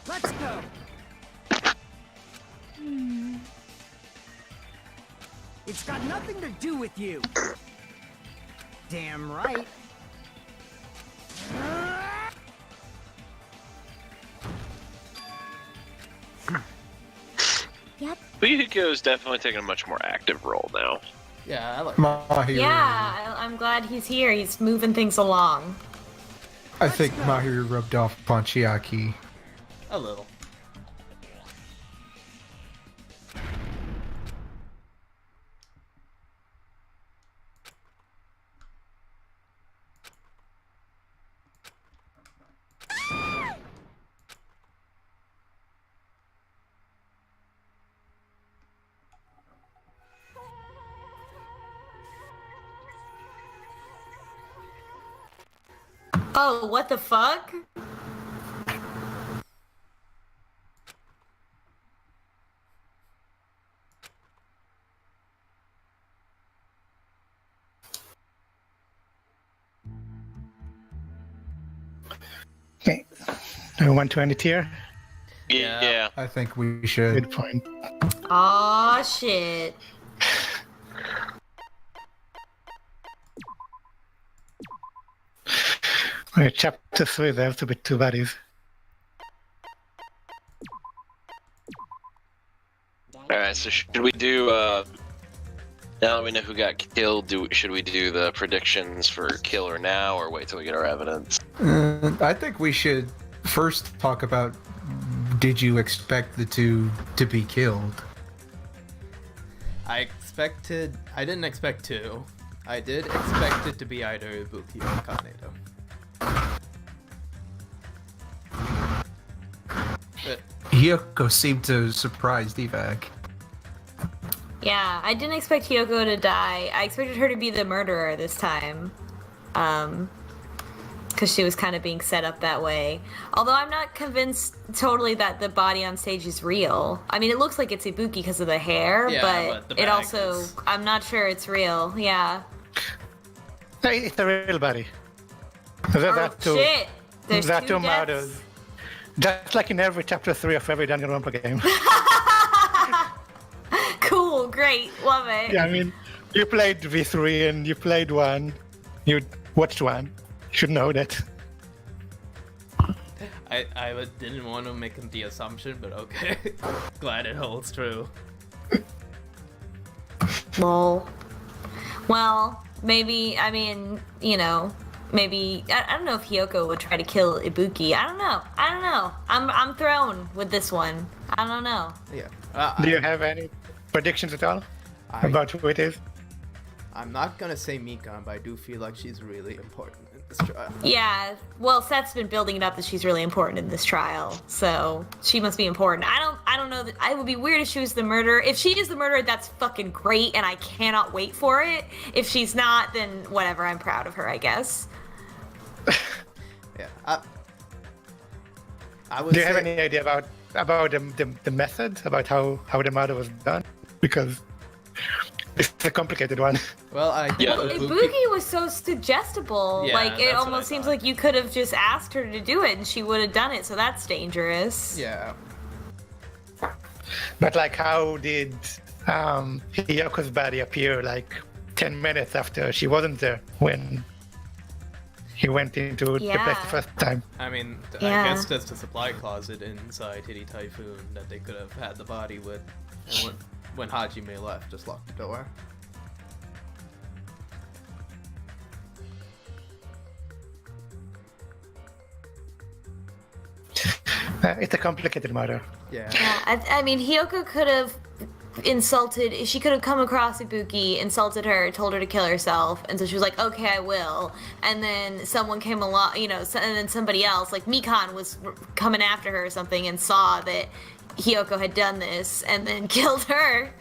[SPEAKER 7] Let's go! It's got nothing to do with you! Damn right!
[SPEAKER 8] Yep.
[SPEAKER 1] Fuyuhiko's definitely taking a much more active role now.
[SPEAKER 4] Yeah, I like
[SPEAKER 3] Mahiru.
[SPEAKER 2] Yeah, I'm glad he's here. He's moving things along.
[SPEAKER 3] I think Mahiru rubbed off on Chiaki.
[SPEAKER 4] a little.
[SPEAKER 2] Oh, what the fuck?
[SPEAKER 5] Okay. Do we want to end it here?
[SPEAKER 1] Yeah.
[SPEAKER 3] I think we should.
[SPEAKER 5] Good point.
[SPEAKER 2] Aw, shit.
[SPEAKER 5] Okay, chapter 3, they have to be two bodies.
[SPEAKER 1] Alright, so should we do, now that we know who got killed, should we do the predictions for kill or now, or wait till we get our evidence?
[SPEAKER 3] I think we should first talk about, did you expect the two to be killed?
[SPEAKER 4] I didn't expect two. I did expect it to be either Ibuki or Kaneto. But
[SPEAKER 3] Hiyoko seemed to surprise Devak.
[SPEAKER 2] Yeah, I didn't expect Hyoko to die. I expected her to be the murderer this time. Because she was kind of being set up that way. Although I'm not convinced totally that the body on stage is real. I mean, it looks like it's Ibuki because of the hair,
[SPEAKER 4] Yeah, but the
[SPEAKER 2] it
[SPEAKER 4] bag
[SPEAKER 2] also...
[SPEAKER 4] is-
[SPEAKER 2] I'm not sure it's real. Yeah.
[SPEAKER 5] No, it's a real body.
[SPEAKER 2] Oh, shit! There's
[SPEAKER 5] There are
[SPEAKER 2] 2
[SPEAKER 5] two
[SPEAKER 2] deaths.
[SPEAKER 5] murders. Just like in every chapter 3 of every Danganronpa game.
[SPEAKER 2] Cool, great, love it.
[SPEAKER 5] Yeah, I mean, you played V3 and you played 1. You watched 1. You should know that.
[SPEAKER 4] Didn't want to make the assumption, but okay. Glad it holds true.
[SPEAKER 2] Lol. Well, maybe, I mean, you know, maybe, I don't know if Hiyoko would try to kill Ibuki. I don't know. I'm thrown with this one. I don't know.
[SPEAKER 4] Yeah.
[SPEAKER 5] Do you have any predictions at all about who it is?
[SPEAKER 4] I'm not gonna say Mikan, but I do feel like she's really important in this trial.
[SPEAKER 2] Yeah, well, Seth's been building it up that she's really important in this trial, so she must be important. I don't know that it would be weird if she was the murderer. If she is the murderer, that's fucking great, and I cannot wait for it. If she's not, then whatever. I'm proud of her, I guess.
[SPEAKER 4] Yeah. I would.
[SPEAKER 5] Do you have any idea about the method, about how the murder was done? Because it's a complicated one.
[SPEAKER 4] Well, I think
[SPEAKER 2] Ibuki was so suggestible.
[SPEAKER 4] Yeah,
[SPEAKER 2] like, it
[SPEAKER 4] that's what
[SPEAKER 2] almost
[SPEAKER 4] I
[SPEAKER 2] seems
[SPEAKER 4] thought.
[SPEAKER 2] like you could have just asked her to do it and she would have done it, so that's dangerous.
[SPEAKER 4] Yeah.
[SPEAKER 5] But like, how did Hiyoko's body appear like 10 minutes after she wasn't there when he went into the place the first time?
[SPEAKER 4] I mean,
[SPEAKER 2] Yeah.
[SPEAKER 4] I guess just a supply closet inside Hitty Typhoon that they could have had the body with. And when Hajime left, just locked the door.
[SPEAKER 5] It's a complicated murder.
[SPEAKER 4] Yeah.
[SPEAKER 2] Yeah, I mean, Hiyoko could have insulted, she could have come across Ibuki, insulted her, told her to kill herself, and so she was like, okay, I will. And then someone came along, you know, and then somebody else, like Mikan was coming after her or something and saw that Hiyoko had done this and then killed her.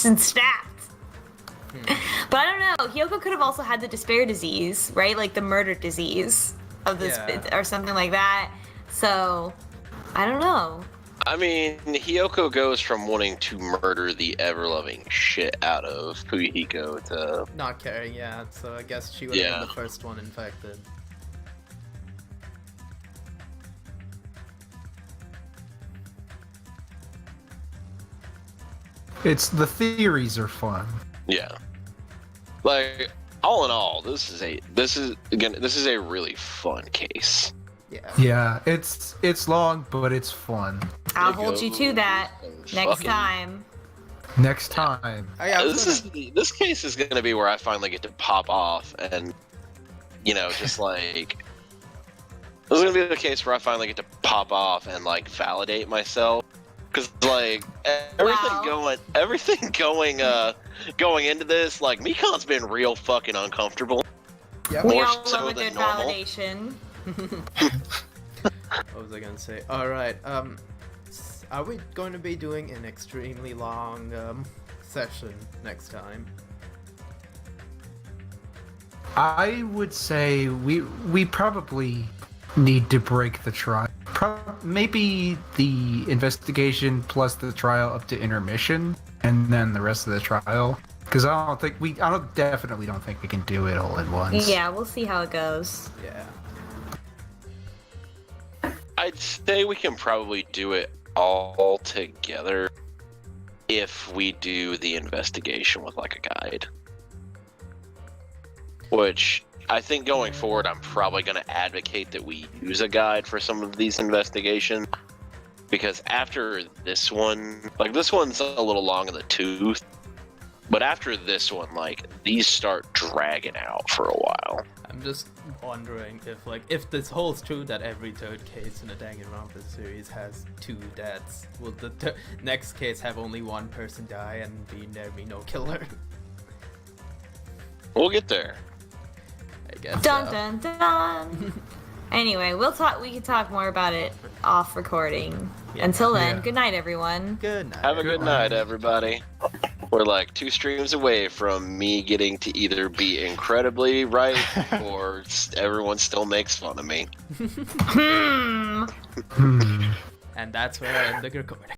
[SPEAKER 2] And snapped. But I don't know, Hiyoko could have also had the despair disease, right? Like the murder disease of this, or something like that. So, I don't know.
[SPEAKER 1] I mean, Hiyoko goes from wanting to murder the ever-loving shit out of Fuyuhiko to...
[SPEAKER 4] Not caring, yeah. So I guess she would have been the first one infected.
[SPEAKER 3] It's the theories are fun.
[SPEAKER 1] Yeah. Like, all in all, this is a really fun case.
[SPEAKER 3] Yeah, it's long, but it's fun.
[SPEAKER 2] I'll hold you to that next time.
[SPEAKER 3] Next time.
[SPEAKER 1] This case is gonna be where I finally get to pop off and, you know, just like, this is gonna be the case where I finally get to pop off and like validate myself, because like everything going into this, like Mikan's been real fucking uncomfortable.
[SPEAKER 2] Yeah, we all love a good validation.
[SPEAKER 4] What was I gonna say? Alright, are we going to be doing an extremely long session next time?
[SPEAKER 3] I would say we probably need to break the trial. Maybe the investigation plus the trial up to intermission, and then the rest of the trial. Because I definitely don't think we can do it all at once.
[SPEAKER 2] Yeah, we'll see how it goes.
[SPEAKER 4] Yeah.
[SPEAKER 1] I'd say we can probably do it all together if we do the investigation with like a guide. Which I think going forward, I'm probably going to advocate that we use a guide for some of these investigations. Because after this one, like this one's a little long in the tooth. But after this one, like, these start dragging out for a while.
[SPEAKER 4] I'm just wondering if this holds true that every third case in the Danganronpa series has 2 deaths, will the next case have only 1 person die and there be no killer?
[SPEAKER 1] We'll get there.
[SPEAKER 4] I guess.
[SPEAKER 2] Dun dun dun. Anyway, we can talk more about it off recording.
[SPEAKER 4] Yeah.
[SPEAKER 2] Until then, good night, everyone.
[SPEAKER 4] Good night.
[SPEAKER 1] Have a good night, everybody. We're like 2 streams away from me getting to either be incredibly right or everyone still makes fun of me.
[SPEAKER 2] Hmm.
[SPEAKER 4] And that's where I end the recording.